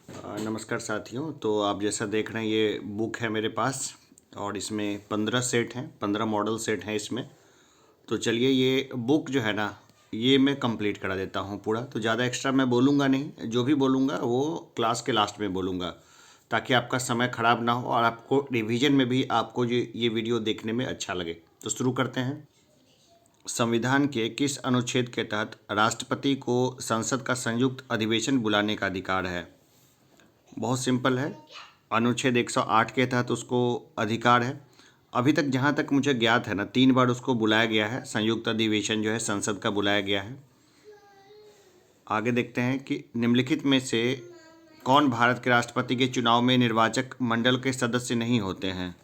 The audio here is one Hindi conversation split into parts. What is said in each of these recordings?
नमस्कार साथियों। तो आप जैसा देख रहे हैं ये बुक है मेरे पास और इसमें 15 सेट हैं, 15 मॉडल सेट हैं इसमें। तो चलिए ये बुक जो है ना ये मैं कंप्लीट करा देता हूँ पूरा। तो ज़्यादा एक्स्ट्रा मैं बोलूँगा नहीं, जो भी बोलूँगा वो क्लास के लास्ट में बोलूँगा ताकि आपका समय ख़राब ना हो और आपको रिवीजन में भी आपको ये वीडियो देखने में अच्छा लगे। तो शुरू करते हैं। संविधान के किस अनुच्छेद के तहत राष्ट्रपति को संसद का संयुक्त अधिवेशन बुलाने का अधिकार है? बहुत सिंपल है। अनुच्छेद 108 के तहत उसको अधिकार है। अभी तक जहाँ तक मुझे ज्ञात है ना 3 बार उसको बुलाया गया है, संयुक्त अधिवेशन जो है संसद का बुलाया गया है। आगे देखते हैं कि निम्नलिखित में से कौन भारत के राष्ट्रपति के चुनाव में निर्वाचक मंडल के सदस्य नहीं होते हैं?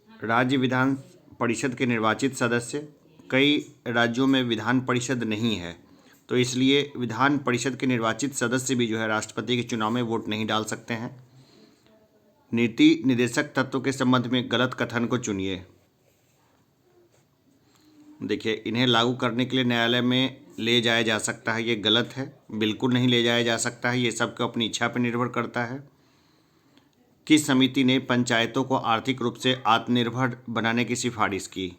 राज्य विधान परिषद के निर्वाचित सदस्य। कई राज्यों में विधान परिषद नहीं है, तो इसलिए विधान परिषद के निर्वाचित सदस्य भी जो है राष्ट्रपति के चुनाव में वोट नहीं डाल सकते हैं। नीति निर्देशक तत्व के संबंध में गलत कथन को चुनिए। देखिए, इन्हें लागू करने के लिए न्यायालय में ले जाया जा सकता है, ये गलत है। बिल्कुल नहीं ले जाया जा सकता है, ये सबको अपनी इच्छा पर निर्भर करता है। किस समिति ने पंचायतों को आर्थिक रूप से आत्मनिर्भर बनाने की सिफारिश की?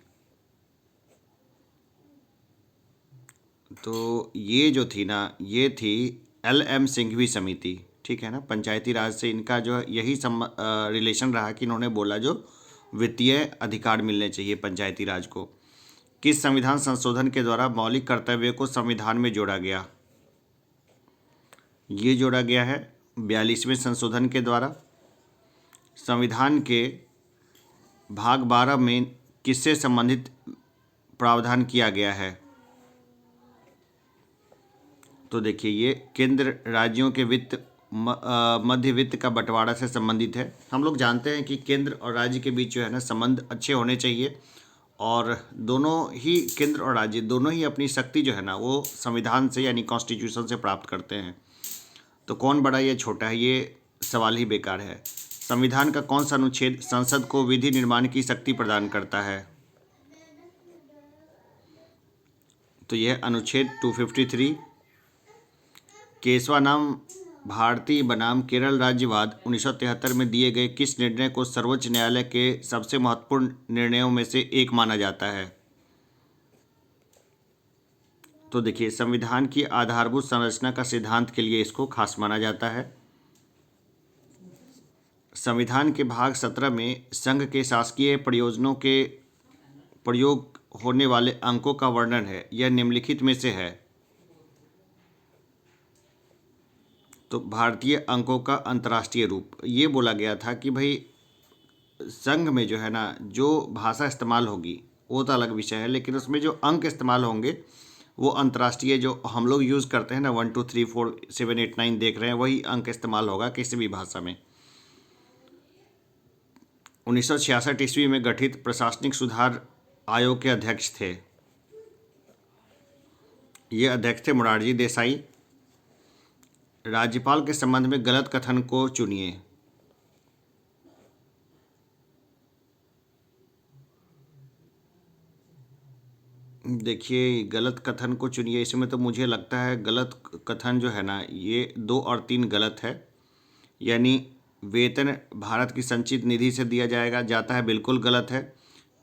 तो ये जो थी ना ये थी LM सिंघवी समिति, ठीक है ना। पंचायती राज से इनका जो है यही रिलेशन रहा कि इन्होंने बोला जो वित्तीय अधिकार मिलने चाहिए पंचायती राज को। किस संविधान संशोधन के द्वारा मौलिक कर्तव्य को संविधान में जोड़ा गया? ये जोड़ा गया है 42वें संशोधन के द्वारा। संविधान के भाग 12 में किससे संबंधित प्रावधान किया गया है? तो देखिए ये केंद्र राज्यों के मध्य वित्त का बंटवारा से संबंधित है। हम लोग जानते हैं कि केंद्र और राज्य के बीच जो है ना संबंध अच्छे होने चाहिए और दोनों ही केंद्र और राज्य दोनों ही अपनी शक्ति जो है ना वो संविधान से यानी कॉन्स्टिट्यूशन से प्राप्त करते हैं। तो कौन बड़ा या छोटा है, ये सवाल ही बेकार है। संविधान का कौन सा अनुच्छेद संसद को विधि निर्माण की शक्ति प्रदान करता है? तो यह अनुच्छेद 253। केशवा नाम भारतीय बनाम केरल राज्यवाद 1973 में दिए गए किस निर्णय को सर्वोच्च न्यायालय के सबसे महत्वपूर्ण निर्णयों में से एक माना जाता है? तो देखिए संविधान की आधारभूत संरचना का सिद्धांत के लिए इसको खास माना जाता है। संविधान के भाग 17 में संघ के शासकीय प्रयोजनों के प्रयोग होने वाले अंकों का वर्णन है, यह निम्नलिखित में से है। तो भारतीय अंकों का अंतर्राष्ट्रीय रूप। ये बोला गया था कि भाई संघ में जो है ना जो भाषा इस्तेमाल होगी वो तो अलग विषय है, लेकिन उसमें जो अंक इस्तेमाल होंगे वो अंतर्राष्ट्रीय जो हम लोग यूज़ करते हैं ना 1 2 3 4 7 8 9 देख रहे हैं वही अंक इस्तेमाल होगा किसी भी भाषा में। 1966 ईस्वी में गठित प्रशासनिक सुधार आयोग के अध्यक्ष थे। ये अध्यक्ष थे मोरारजी देसाई। राज्यपाल के संबंध में गलत कथन को चुनिए। देखिए गलत कथन को चुनिए, इसमें तो मुझे लगता है गलत कथन जो है ना ये 2 और 3 गलत है। यानी वेतन भारत की संचित निधि से दिया जाता है, बिल्कुल गलत है।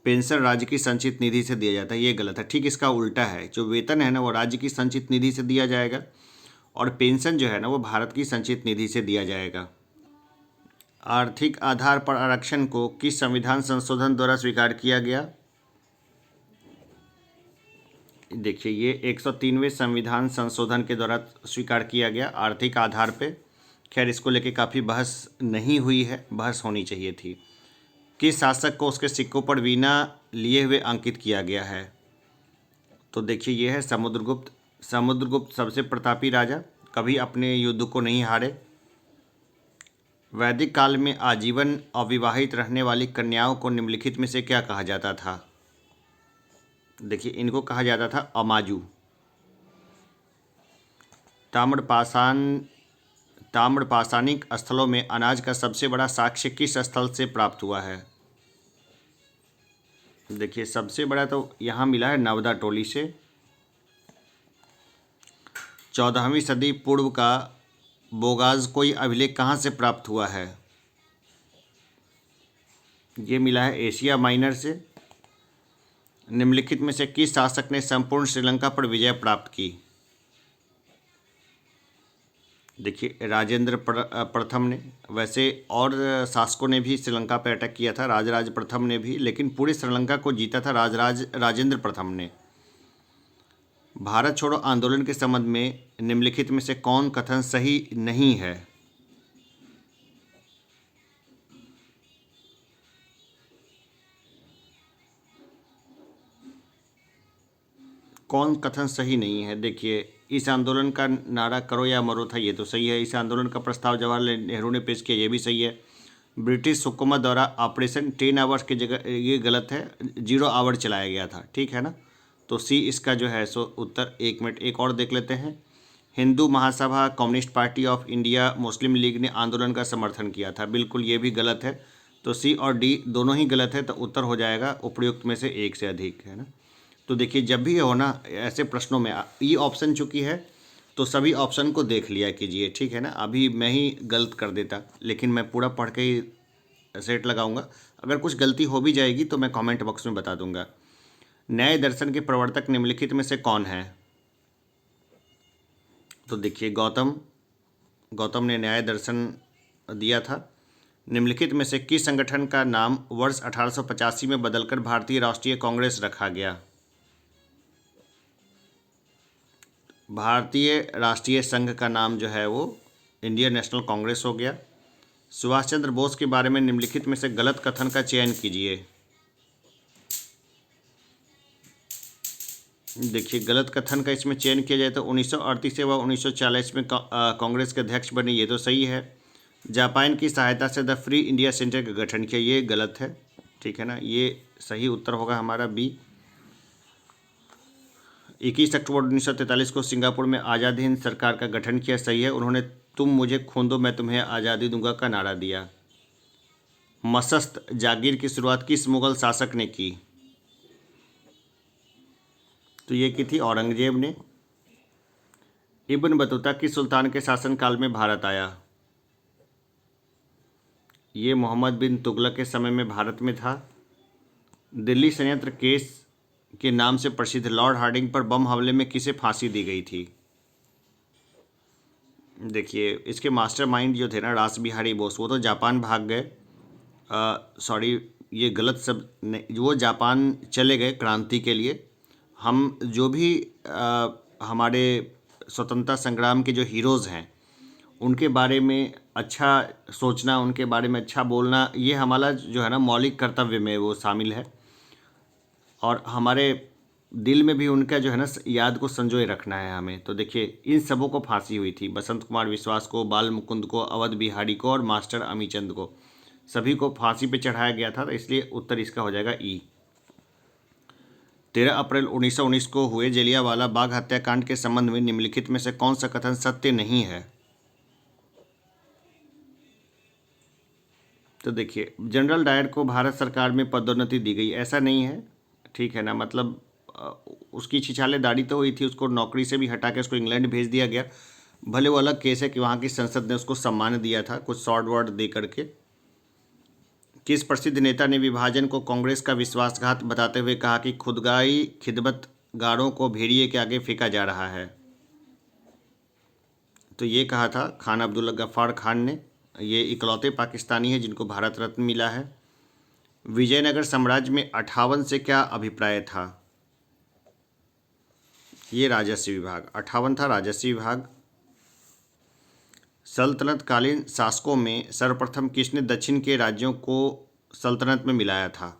पेंशन राज्य की संचित निधि से दिया जाता है, ये गलत है। ठीक इसका उल्टा है, जो वेतन है ना वो राज्य की संचित निधि से दिया जाएगा और पेंशन जो है ना वो भारत की संचित निधि से दिया जाएगा। आर्थिक आधार पर आरक्षण को किस संविधान संशोधन द्वारा स्वीकार किया गया? देखिए ये 103वें संविधान संशोधन के द्वारा स्वीकार किया गया आर्थिक आधार पे। खैर इसको लेके काफ़ी बहस नहीं हुई है, बहस होनी चाहिए थी। किस शासक को उसके सिक्कों पर वीणा लिए हुए अंकित किया गया है? तो देखिए ये है समुद्रगुप्त। समुद्रगुप्त सबसे प्रतापी राजा, कभी अपने युद्ध को नहीं हारे। वैदिक काल में आजीवन अविवाहित रहने वाली कन्याओं को निम्नलिखित में से क्या कहा जाता था? देखिए इनको कहा जाता था अमाजू। ताम्रपाषाणिक स्थलों में अनाज का सबसे बड़ा साक्ष्य किस स्थल से प्राप्त हुआ है? देखिए सबसे बड़ा तो यहाँ मिला है नवदा टोली से। 14वीं सदी पूर्व का बोगाज कोई अभिलेख कहाँ से प्राप्त हुआ है? ये मिला है एशिया माइनर से। निम्नलिखित में से किस शासक ने संपूर्ण श्रीलंका पर विजय प्राप्त की? देखिए राजेंद्र प्रथम ने। वैसे और शासकों ने भी श्रीलंका पर अटैक किया था, राजराज प्रथम ने भी, लेकिन पूरे श्रीलंका को जीता था राजेंद्र प्रथम ने। भारत छोड़ो आंदोलन के संबंध में निम्नलिखित में से कौन कथन सही नहीं है? कौन कथन सही नहीं है? देखिए, इस आंदोलन का नारा करो या मरो था, ये तो सही है। इस आंदोलन का प्रस्ताव जवाहरलाल नेहरू ने पेश किया, ये भी सही है। ब्रिटिश हुकूमत द्वारा ऑपरेशन 10 आवर्स की जगह, ये गलत है, 0 आवर चलाया गया था, ठीक है ना। तो सी इसका जो है सो उत्तर। 1 मिनट एक और देख लेते हैं। Hindu Mahasabha, communist party of India, Muslim League ने आंदोलन का समर्थन किया था, बिल्कुल ये भी गलत है। तो सी और डी दोनों ही गलत है, तो उत्तर हो जाएगा उपयुक्त में से एक से अधिक, है ना। तो देखिए जब भी हो ना ऐसे प्रश्नों में ई ऑप्शन चुकी है तो सभी ऑप्शन को देख लिया कीजिए, ठीक है ना। अभी मैं ही गलत कर देता, लेकिन मैं पूरा पढ़ के ही सेट लगाऊंगा। अगर कुछ गलती हो भी जाएगी तो मैं कमेंट बॉक्स में बता दूंगा। न्याय दर्शन के प्रवर्तक निम्नलिखित में से कौन है? तो देखिए गौतम ने न्याय दर्शन दिया था। निम्नलिखित में से किस संगठन का नाम वर्ष 1885 में बदलकर भारतीय राष्ट्रीय कांग्रेस रखा गया? भारतीय राष्ट्रीय संघ का नाम जो है वो इंडियन नेशनल कांग्रेस हो गया। सुभाष चंद्र बोस के बारे में निम्नलिखित में से गलत कथन का चयन कीजिए। देखिए गलत कथन का इसमें चयन किया जाए तो 1938 से वह 1940 में कांग्रेस के अध्यक्ष बने, ये तो सही है। जापान की सहायता से द फ्री इंडिया सेंटर का गठन किया, ये गलत है, ठीक है ना। ये सही उत्तर होगा हमारा बी। 21 अक्टूबर 1943 को सिंगापुर में आज़ादी हिंद सरकार का गठन किया, सही है। उन्होंने तुम मुझे खून दो मैं तुम्हें आज़ादी दूंगा का नारा दिया। मसस्त जागीर की शुरुआत किस मुगल शासक ने की? तो ये की थी औरंगजेब ने। इब्न बतूता किस सुल्तान के शासनकाल में भारत आया? ये मोहम्मद बिन तुगलक के समय में भारत में था। दिल्ली संयंत्र केस के नाम से प्रसिद्ध लॉर्ड हार्डिंग पर बम हमले में किसे फांसी दी गई थी? देखिए इसके मास्टरमाइंड जो थे ना रास बिहारी बोस, वो तो जापान भाग गए। सॉरी ये गलत सब नहीं, वो जापान चले गए क्रांति के लिए। हम जो भी हमारे स्वतंत्रता संग्राम के जो हीरोज़ हैं उनके बारे में अच्छा सोचना, उनके बारे में अच्छा बोलना, ये हमारा जो है ना मौलिक कर्तव्य में वो शामिल है। और हमारे दिल में भी उनका जो है ना याद को संजोए रखना है हमें। तो देखिए इन सबों को फांसी हुई थी, बसंत कुमार विश्वास को, बाल मुकुंद को, अवध बिहारी को और मास्टर अमीचंद को, सभी को फांसी पे चढ़ाया गया था। तो इसलिए उत्तर इसका हो जाएगा ई। 13 अप्रैल 1919 को हुए जलियांवाला बाग हत्याकांड के संबंध में निम्नलिखित में से कौन सा कथन सत्य नहीं है? तो देखिए जनरल डायर को भारत सरकार में पदोन्नति दी गई, ऐसा नहीं है, ठीक है ना। मतलब उसकी छिछालेदारी तो हुई थी, उसको नौकरी से भी हटा के उसको इंग्लैंड भेज दिया गया। भले वो अलग केस है कि वहाँ की संसद ने उसको सम्मान दिया था कुछ शॉर्ट वर्ड दे करके। किस प्रसिद्ध नेता ने विभाजन को कांग्रेस का विश्वासघात बताते हुए कहा कि खुदगाई खिदमतगारों को भेड़िए के आगे फेंका जा रहा है? तो ये कहा था खान अब्दुल्ला गफ्फार खान ने। ये इकलौते पाकिस्तानी हैं जिनको भारत रत्न मिला है। विजयनगर साम्राज्य में 58 से क्या अभिप्राय था? ये राजस्व विभाग 58 था, राजस्व विभाग। सल्तनत कालीन शासकों में सर्वप्रथम किसने दक्षिण के राज्यों को सल्तनत में मिलाया था?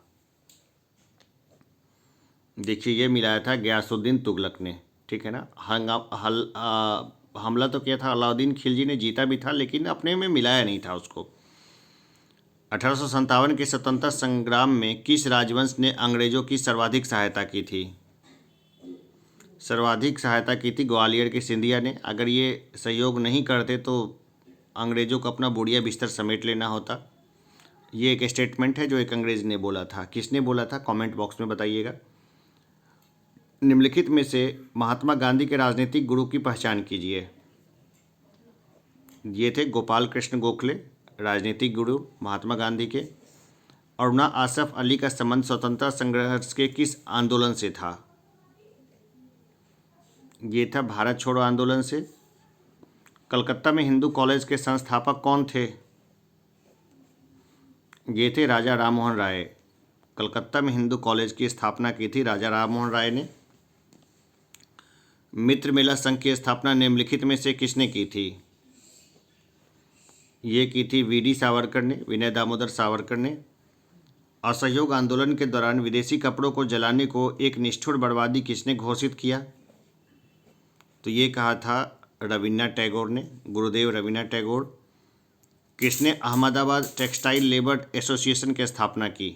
देखिए ये मिलाया था गयासुद्दीन तुगलक ने, ठीक है ना। हमला तो किया था अलाउद्दीन खिलजी ने, जीता भी था, लेकिन अपने में मिलाया नहीं था उसको। 1857 के स्वतंत्रता संग्राम में किस राजवंश ने अंग्रेजों की सर्वाधिक सहायता की थी? सर्वाधिक सहायता की थी ग्वालियर के सिंधिया ने। अगर ये सहयोग नहीं करते तो अंग्रेज़ों को अपना बुढ़िया बिस्तर समेट लेना होता। ये एक स्टेटमेंट है जो एक अंग्रेज़ ने बोला था। किसने बोला था कमेंट बॉक्स में बताइएगा। निम्नलिखित में से महात्मा गांधी के राजनीतिक गुरु की पहचान कीजिए। ये थे गोपाल कृष्ण गोखले, राजनीतिक गुरु महात्मा गांधी के। अरुणा आसफ अली का संबंध स्वतंत्रता संघर्ष के किस आंदोलन से था? ये था भारत छोड़ो आंदोलन से। कलकत्ता में हिंदू कॉलेज के संस्थापक कौन थे? ये थे राजा राममोहन राय। कलकत्ता में हिंदू कॉलेज की स्थापना की थी राजा राममोहन राय ने। मित्र मेला संघ की स्थापना निम्नलिखित में से किसने की थी? ये की थी वीडी सावरकर ने, विनय दामोदर सावरकर ने। असहयोग आंदोलन के दौरान विदेशी कपड़ों को जलाने को एक निष्ठुर बर्बादी किसने घोषित किया? तो ये कहा था रविन्द्रनाथ टैगोर ने, गुरुदेव रविन्द्रनाथ टैगोर। किसने अहमदाबाद टेक्सटाइल लेबर एसोसिएशन की स्थापना की?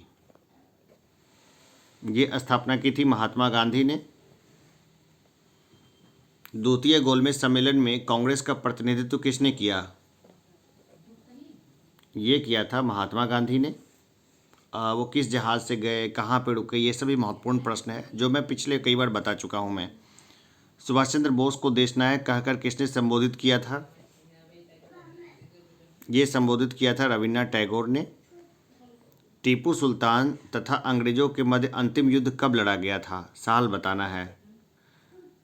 ये स्थापना की थी महात्मा गांधी ने। द्वितीय गोलमेज सम्मेलन में कांग्रेस का प्रतिनिधित्व किसने किया? ये किया था महात्मा गांधी ने। वो किस जहाज़ से गए, कहाँ पे रुके, ये सभी महत्वपूर्ण प्रश्न है जो मैं पिछले कई बार बता चुका हूँ मैं। सुभाष चंद्र बोस को देश नायक कहकर किसने संबोधित किया था? ये संबोधित किया था रविन्द्रनाथ टैगोर ने। टीपू सुल्तान तथा अंग्रेजों के मध्य अंतिम युद्ध कब लड़ा गया था? साल बताना है।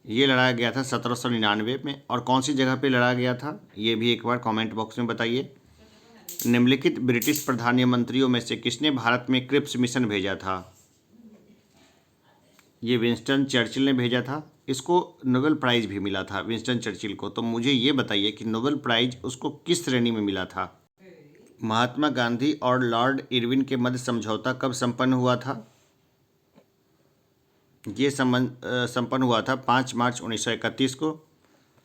ये लड़ाया गया था 1799 में। और कौन सी जगह पे लड़ा गया था ये भी एक बार कमेंट बॉक्स में बताइए। निम्नलिखित ब्रिटिश प्रधानमंत्रियों में से किसने भारत में क्रिप्स मिशन भेजा था? ये विंस्टन चर्चिल ने भेजा था। इसको नोबेल प्राइज़ भी मिला था विंस्टन चर्चिल को। तो मुझे ये बताइए कि नोबेल प्राइज़ उसको किस श्रेणी में मिला था? महात्मा गांधी और लॉर्ड इरविन के मध्य समझौता कब संपन्न हुआ था? ये संपन्न हुआ था 5 मार्च 1931 को।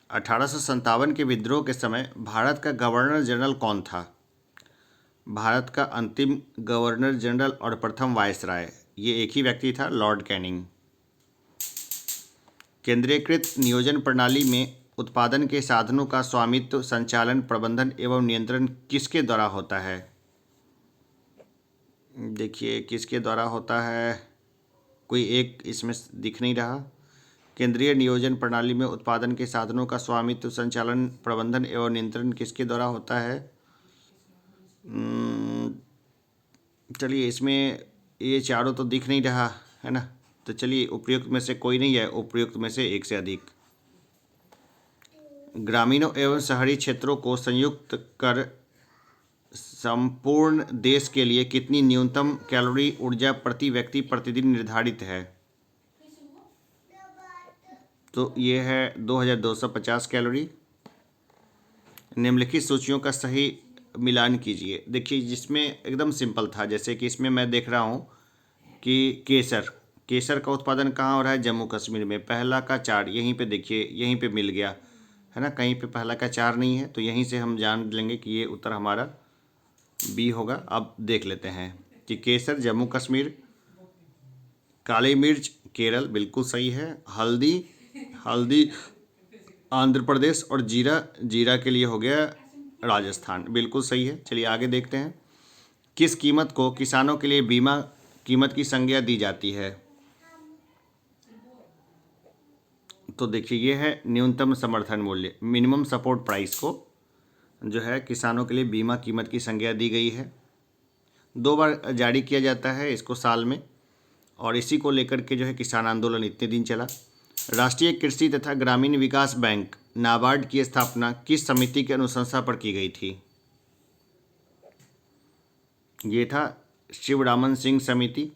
1857 के विद्रोह के समय भारत का गवर्नर जनरल कौन था? भारत का अंतिम गवर्नर जनरल और प्रथम वायसराय ये एक ही व्यक्ति था, लॉर्ड कैनिंग। केंद्रीकृत नियोजन प्रणाली में उत्पादन के साधनों का स्वामित्व, संचालन, प्रबंधन एवं नियंत्रण किसके द्वारा होता है? देखिए किसके द्वारा होता है, कोई एक इसमें दिख नहीं रहा। केंद्रीय नियोजन प्रणाली में उत्पादन के साधनों का स्वामित्व, संचालन, प्रबंधन एवं नियंत्रण किसके द्वारा होता है? चलिए इसमें ये चारों तो दिख नहीं रहा है ना, तो चलिए उपयुक्त में से कोई नहीं है, उपयुक्त में से एक से अधिक। ग्रामीणों एवं शहरी क्षेत्रों को संयुक्त कर संपूर्ण देश के लिए कितनी न्यूनतम कैलोरी ऊर्जा प्रति व्यक्ति प्रतिदिन निर्धारित है? तो ये है 2250 कैलोरी। निम्नलिखित सूचियों का सही मिलान कीजिए। देखिए जिसमें एकदम सिंपल था, जैसे कि इसमें मैं देख रहा हूँ कि केसर का उत्पादन कहाँ हो रहा है? जम्मू कश्मीर में। पहला का 4 यहीं पे देखिए, यहीं पे मिल गया है ना, कहीं पे पहला का 4 नहीं है, तो यहीं से हम जान लेंगे कि ये उत्तर हमारा बी होगा। अब देख लेते हैं कि केसर जम्मू कश्मीर, काली मिर्च केरल बिल्कुल सही है, हल्दी आंध्र प्रदेश और जीरा के लिए हो गया राजस्थान, बिल्कुल सही है। चलिए आगे देखते हैं। किस कीमत को किसानों के लिए बीमा कीमत की संज्ञा दी जाती है? तो देखिए ये है न्यूनतम समर्थन मूल्य, मिनिमम सपोर्ट प्राइस को जो है किसानों के लिए बीमा कीमत की संज्ञा दी गई है। 2 बार जारी किया जाता है इसको साल में, और इसी को लेकर के जो है किसान आंदोलन इतने दिन चला। राष्ट्रीय कृषि तथा ग्रामीण विकास बैंक नाबार्ड की स्थापना किस समिति की अनुशंसा पर की गई थी? ये था शिवरामन सिंह समिति।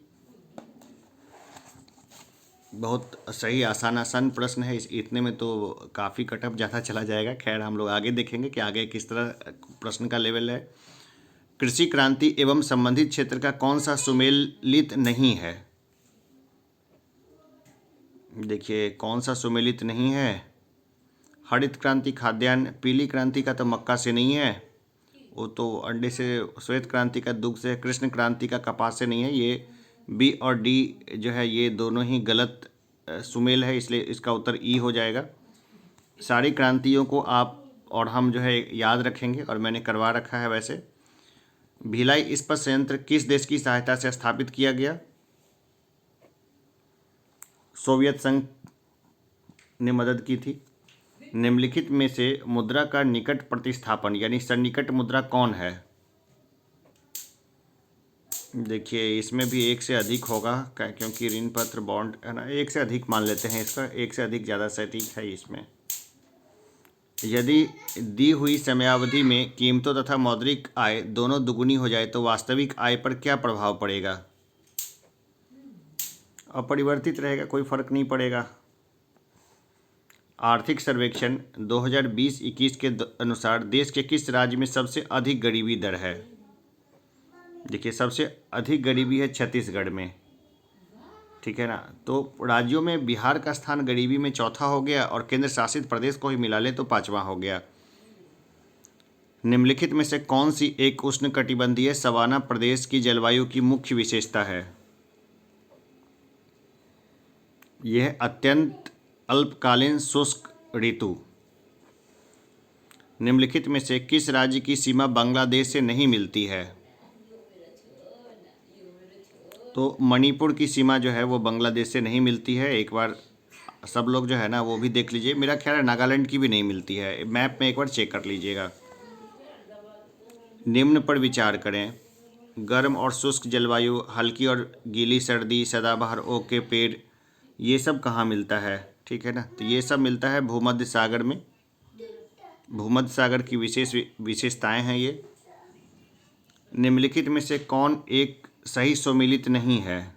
बहुत सही, आसान प्रश्न है, इस इतने में तो काफ़ी कटअप ज़्यादा चला जाएगा। खैर हम लोग आगे देखेंगे कि आगे किस तरह प्रश्न का लेवल है। कृषि क्रांति एवं संबंधित क्षेत्र का कौन सा सुमेलित नहीं है? देखिए कौन सा सुमेलित नहीं है? हरित क्रांति खाद्यान्न, पीली क्रांति का तो मक्का से नहीं है, वो तो अंडे से, श्वेत क्रांति का दुग्ध से, कृष्ण क्रांति का कपास से नहीं है। ये बी और डी जो है ये दोनों ही गलत सुमेल है, इसलिए इसका उत्तर ई हो जाएगा। सारी क्रांतियों को आप और हम जो है याद रखेंगे, और मैंने करवा रखा है वैसे। भिलाई इस्पात संयंत्र किस देश की सहायता से स्थापित किया गया? सोवियत संघ ने मदद की थी। निम्नलिखित में से मुद्रा का निकट प्रतिस्थापन यानी सन्निकट मुद्रा कौन है? देखिए इसमें भी एक से अधिक होगा क्योंकि ऋण पत्र बॉन्ड है ना, एक से अधिक मान लेते हैं इसका, एक से अधिक ज़्यादा सटीक है इसमें। यदि दी हुई समयावधि में कीमतों तथा मौद्रिक आय दोनों दुगुनी हो जाए तो वास्तविक आय पर क्या प्रभाव पड़ेगा? अपरिवर्तित रहेगा, कोई फर्क नहीं पड़ेगा। आर्थिक सर्वेक्षण 2020-21 के अनुसार देश के किस राज्य में सबसे अधिक गरीबी दर है? देखिए सबसे अधिक गरीबी है छत्तीसगढ़ में, ठीक है ना। तो राज्यों में बिहार का स्थान गरीबी में चौथा हो गया और केंद्र शासित प्रदेश को ही मिला ले तो पांचवा हो गया। निम्नलिखित में से कौन सी एक उष्णकटिबंधीय सवाना प्रदेश की जलवायु की मुख्य विशेषता है? यह अत्यंत अल्पकालीन शुष्क ऋतु। निम्नलिखित में से किस राज्य की सीमा बांग्लादेश से नहीं मिलती है? तो मणिपुर की सीमा जो है वो बांग्लादेश से नहीं मिलती है। एक बार सब लोग जो है ना वो भी देख लीजिए, मेरा ख्याल है नागालैंड की भी नहीं मिलती है, मैप में एक बार चेक कर लीजिएगा। निम्न पर विचार करें। गर्म और शुष्क जलवायु, हल्की और गीली सर्दी, सदाबहार ओक के पेड़, ये सब कहाँ मिलता है? ठीक है ना, तो ये सब मिलता है भूमध्य सागर में। भूमध्य सागर की विशेषताएं हैं ये। निम्नलिखित में से कौन एक सही सुमेलित नहीं है?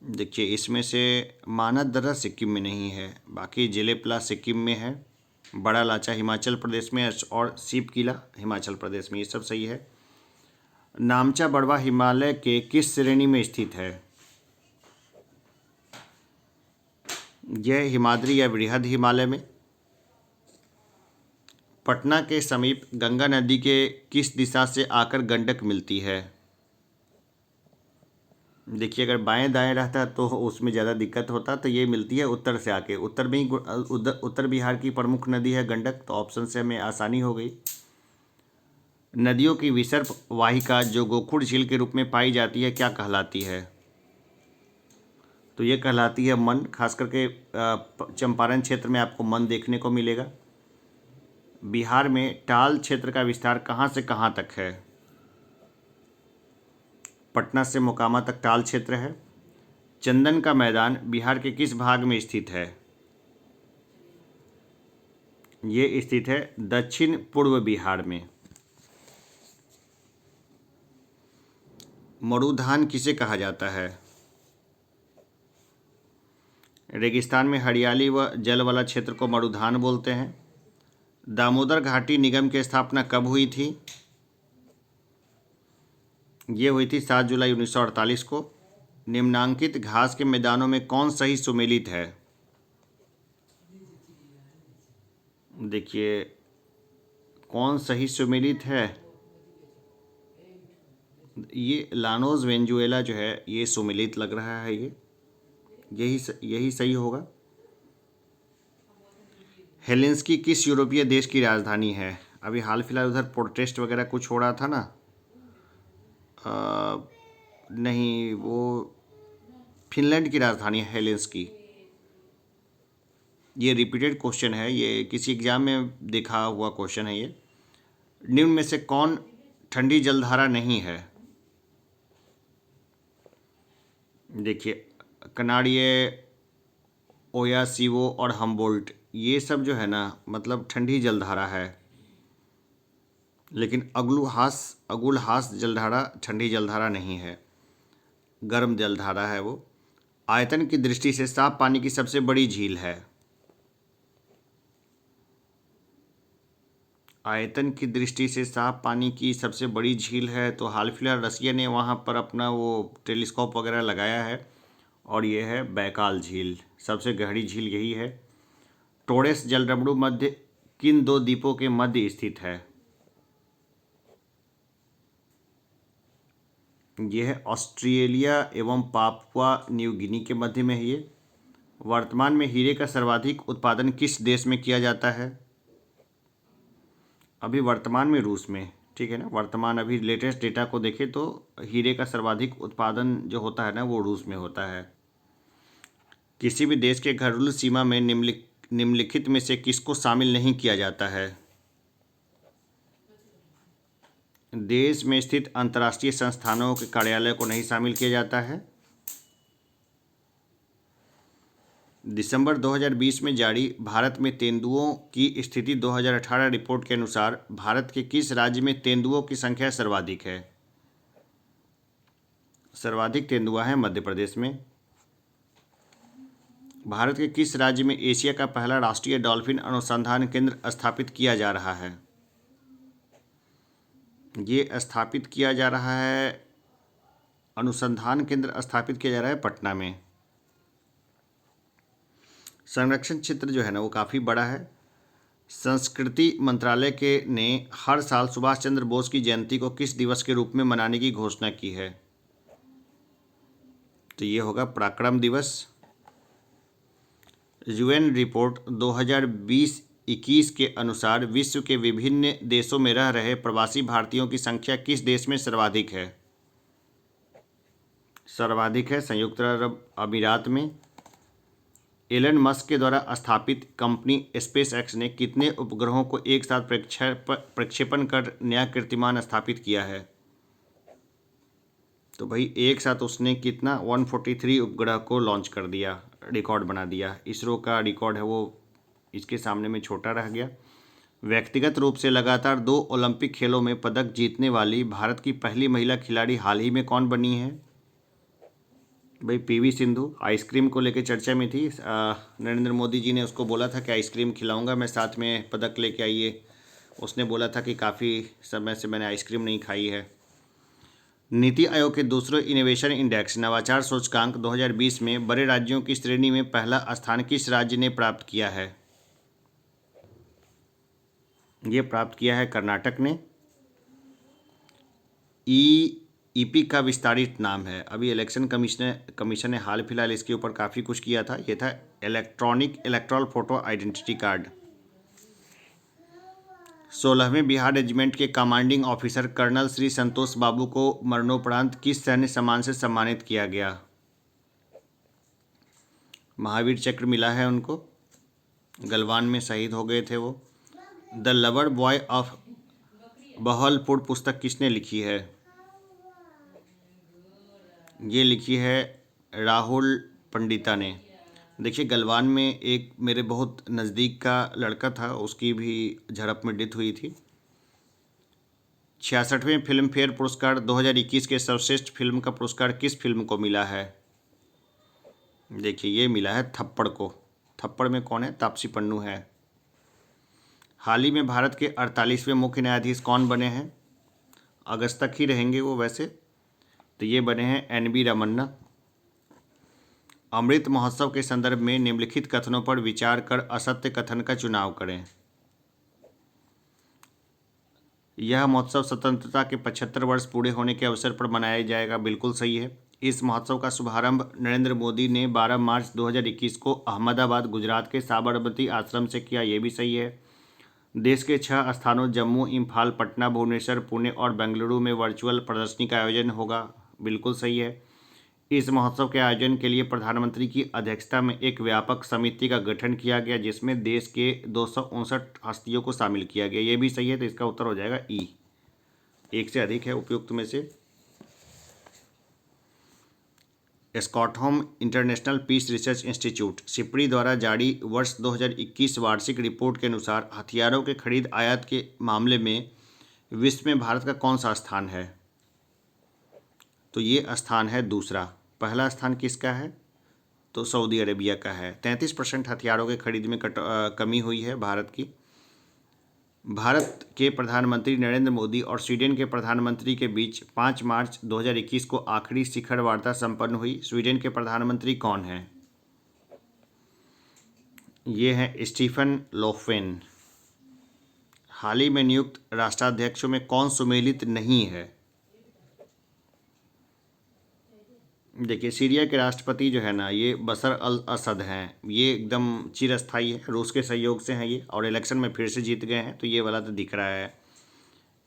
देखिए इसमें से मानस दर्रा सिक्किम में नहीं है, बाकी जिलेपला सिक्किम में है, बड़ा लाचा हिमाचल प्रदेश में और सीप किला हिमाचल प्रदेश में, ये सब सही है। नामचा बड़वा हिमालय के किस श्रेणी में स्थित है? यह हिमाद्री या बृहद हिमालय में। पटना के समीप गंगा नदी के किस दिशा से आकर गंडक मिलती है? देखिए अगर बाएं दाएं रहता तो उसमें ज़्यादा दिक्कत होता, तो ये मिलती है उत्तर से आके, उत्तर में ही उत्तर बिहार की प्रमुख नदी है गंडक, तो ऑप्शन से हमें आसानी हो गई। नदियों की विसर्प वाहिका जो गोखुड़ झील के रूप में पाई जाती है क्या कहलाती है? तो ये कहलाती है मन। खास करके चंपारण क्षेत्र में आपको मन देखने को मिलेगा। बिहार में टाल क्षेत्र का विस्तार कहाँ से कहाँ तक है? पटना से मोकामा तक टाल क्षेत्र है। चंदन का मैदान बिहार के किस भाग में स्थित है? ये स्थित है दक्षिण पूर्व बिहार में। मरुधान किसे कहा जाता है? रेगिस्तान में हरियाली व जल वाला क्षेत्र को मरुधान बोलते हैं। दामोदर घाटी निगम की स्थापना कब हुई थी? ये हुई थी 7 जुलाई 1948 को। निम्नांकित घास के मैदानों में कौन सही सुमेलित है? देखिए कौन सही सुमेलित है, ये लानोस वेंजुएला जो है ये सुमेलित लग रहा है, ये यही सही होगा। हेलेंस्की किस यूरोपीय देश की राजधानी है? अभी हाल फिलहाल उधर प्रोटेस्ट वगैरह कुछ हो रहा था ना, नहीं, वो फिनलैंड की राजधानी है हेलेंस्की। ये रिपीटेड क्वेश्चन है, ये किसी एग्जाम में देखा हुआ क्वेश्चन है ये। निम्न में से कौन ठंडी जलधारा नहीं है? देखिए कनाडिय, ओयासीवो और हम्बोल्ट, ये सब जो है ना मतलब ठंडी जलधारा है, लेकिन अगुलहास जलधारा ठंडी जलधारा नहीं है, गर्म जलधारा है वो। आयतन की दृष्टि से साफ पानी की सबसे बड़ी झील है? आयतन की दृष्टि से साफ पानी की सबसे बड़ी झील है तो हाल फिलहाल रसिया ने वहाँ पर अपना वो टेलीस्कोप वगैरह लगाया है, और ये है बैकाल झील, सबसे गहरी झील यही है। टोरेस जलरबड़ू मध्य किन दो द्वीपों के मध्य स्थित है? यह है ऑस्ट्रेलिया एवं पापुआ न्यू गिनी के मध्य में है ये। वर्तमान में हीरे का सर्वाधिक उत्पादन किस देश में किया जाता है? अभी वर्तमान में रूस में, ठीक है ना। वर्तमान अभी लेटेस्ट डेटा को देखें तो हीरे का सर्वाधिक उत्पादन जो होता है ना वो रूस में होता है। किसी भी देश के घरेलू सीमा में निम्नलिखित में से किसको शामिल नहीं किया जाता है? देश में स्थित अंतर्राष्ट्रीय संस्थानों के कार्यालय को नहीं शामिल किया जाता है। दिसंबर 2020 में जारी भारत में तेंदुओं की स्थिति 2018 रिपोर्ट के अनुसार भारत के किस राज्य में तेंदुओं की संख्या सर्वाधिक है? सर्वाधिक तेंदुआ है मध्य प्रदेश में। भारत के किस राज्य में एशिया का पहला राष्ट्रीय डॉल्फिन अनुसंधान केंद्र स्थापित किया जा रहा है? ये स्थापित किया जा रहा है, अनुसंधान केंद्र स्थापित किया जा रहा है पटना में। संरक्षण क्षेत्र जो है ना वो काफ़ी बड़ा है। संस्कृति मंत्रालय के ने हर साल सुभाष चंद्र बोस की जयंती को किस दिवस के रूप में मनाने की घोषणा की है? तो ये होगा पराक्रम दिवस। यूएन रिपोर्ट 2020-21 के अनुसार विश्व के विभिन्न देशों में रह रहे प्रवासी भारतीयों की संख्या किस देश में सर्वाधिक है? सर्वाधिक है संयुक्त अरब अमीरात में। एलन मस्क के द्वारा स्थापित कंपनी स्पेस एक्स ने कितने उपग्रहों को एक साथ प्रक्षेपण कर नया कीर्तिमान स्थापित किया है? तो भाई एक साथ उसने कितना 143 उपग्रह को लॉन्च कर दिया, रिकॉर्ड बना दिया। इसरो का रिकॉर्ड है वो इसके सामने में छोटा रह गया। व्यक्तिगत रूप से लगातार 2 ओलंपिक खेलों में पदक जीतने वाली भारत की पहली महिला खिलाड़ी हाल ही में कौन बनी है? भाई पीवी सिंधु। आइसक्रीम को लेकर चर्चा में थी। नरेंद्र मोदी जी ने उसको बोला था कि आइसक्रीम खिलाऊंगा मैं, साथ में पदक लेके आइए। उसने बोला था कि काफ़ी समय से मैंने आइसक्रीम नहीं खाई है। नीति आयोग के दूसरे इनोवेशन इंडेक्स नवाचार सूचकांक 2020 में बड़े राज्यों की श्रेणी में पहला स्थान किस राज्य ने प्राप्त किया है? ये प्राप्त किया है कर्नाटक ने। ईपी का विस्तारित नाम है। अभी इलेक्शन कमीशन ने हाल फिलहाल इसके ऊपर काफ़ी कुछ किया था। ये था electronic electoral photo identity card. 16वें बिहार रेजिमेंट के commanding officer colonel Shri Santosh Babu को मरणोपरांत किस सैन्य सम्मान से सम्मानित किया गया? महावीर चक्र मिला है उनको। गलवान में शहीद हो गए थे वो। The lover boy of Bahawalpur पुस्तक किसने लिखी है? ये लिखी है राहुल पंडिता ने। देखिए गलवान में एक मेरे बहुत नज़दीक का लड़का था, उसकी भी झड़प में डेथ हुई थी। 66वें फिल्म फेयर पुरस्कार 2021 के सर्वश्रेष्ठ फिल्म का पुरस्कार किस फिल्म को मिला है? देखिए ये मिला है थप्पड़ को। थप्पड़ में कौन है? तापसी पन्नू है। हाल ही में भारत के 48वें मुख्य न्यायाधीश कौन बने हैं? अगस्त तक ही रहेंगे वो वैसे। तो ये बने हैं एन.वी. रमन्ना। अमृत महोत्सव के संदर्भ में निम्नलिखित कथनों पर विचार कर असत्य कथन का चुनाव करें। यह महोत्सव स्वतंत्रता के 75 वर्ष पूरे होने के अवसर पर मनाया जाएगा। बिल्कुल सही है। इस महोत्सव का शुभारंभ नरेंद्र मोदी ने 12 मार्च 2021 को अहमदाबाद गुजरात के साबरमती आश्रम से किया। ये भी सही है। देश के 6 स्थानों जम्मू, इम्फाल, पटना, भुवनेश्वर, पुणे और बेंगलुरु में वर्चुअल प्रदर्शनी का आयोजन होगा। बिल्कुल सही है। इस महोत्सव के आयोजन के लिए प्रधानमंत्री की अध्यक्षता में एक व्यापक समिति का गठन किया गया, जिसमें देश के 259 हस्तियों को शामिल किया गया। ये भी सही है। तो इसका उत्तर हो जाएगा ई। एक से अधिक है उपयुक्त में से। Stockholm International Peace Research Institute SIPRI द्वारा जारी वर्ष 2021 वार्षिक रिपोर्ट के अनुसार हथियारों के खरीद आयात के मामले में विश्व में भारत का कौन सा स्थान है? तो ये स्थान है दूसरा। पहला स्थान किसका है? तो सऊदी अरेबिया का है। 33% हथियारों के खरीद में कमी हुई है भारत की। भारत के प्रधानमंत्री नरेंद्र मोदी और स्वीडन के प्रधानमंत्री के बीच 5 मार्च 2021 को आखिरी शिखर वार्ता संपन्न हुई। स्वीडन के प्रधानमंत्री कौन हैं? ये हैं स्टीफन लोफवेन। हाल ही में नियुक्त राष्ट्राध्यक्षों में कौन सुमेलित नहीं है? देखिए सीरिया के राष्ट्रपति जो है ना ये बशर अल असद हैं। ये एकदम चिरस्थायी है, रूस के सहयोग से हैं ये, और इलेक्शन में फिर से जीत गए हैं। तो ये वाला तो दिख रहा है।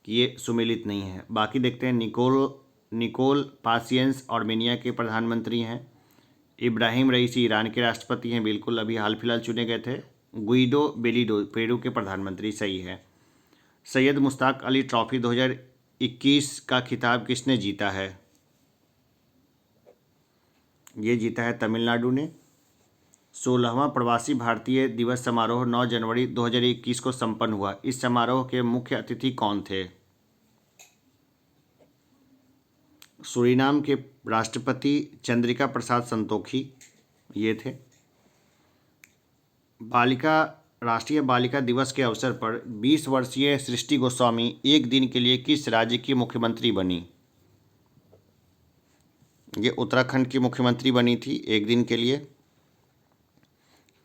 कि ये सुमेलित नहीं है। बाकी देखते हैं, निकोल पासियंस आर्मेनिया के प्रधानमंत्री हैं। इब्राहिम रईसी ईरान के राष्ट्रपति हैं, बिल्कुल अभी हाल फिलहाल चुने गए थे। गुइडो बेलिडो पेरू के प्रधानमंत्री, सही है। सैयद मुश्ताक अली ट्रॉफी 2021 का खिताब किसने जीता है? ये जीता है तमिलनाडु ने। 16वां प्रवासी भारतीय दिवस समारोह 9 जनवरी 2021 को संपन्न हुआ। इस समारोह के मुख्य अतिथि कौन थे? सूरीनाम के राष्ट्रपति चंद्रिका प्रसाद संतोखी ये थे। राष्ट्रीय बालिका दिवस के अवसर पर 20 वर्षीय सृष्टि गोस्वामी एक दिन के लिए किस राज्य की मुख्यमंत्री बनी? ये उत्तराखंड की मुख्यमंत्री बनी थी एक दिन के लिए।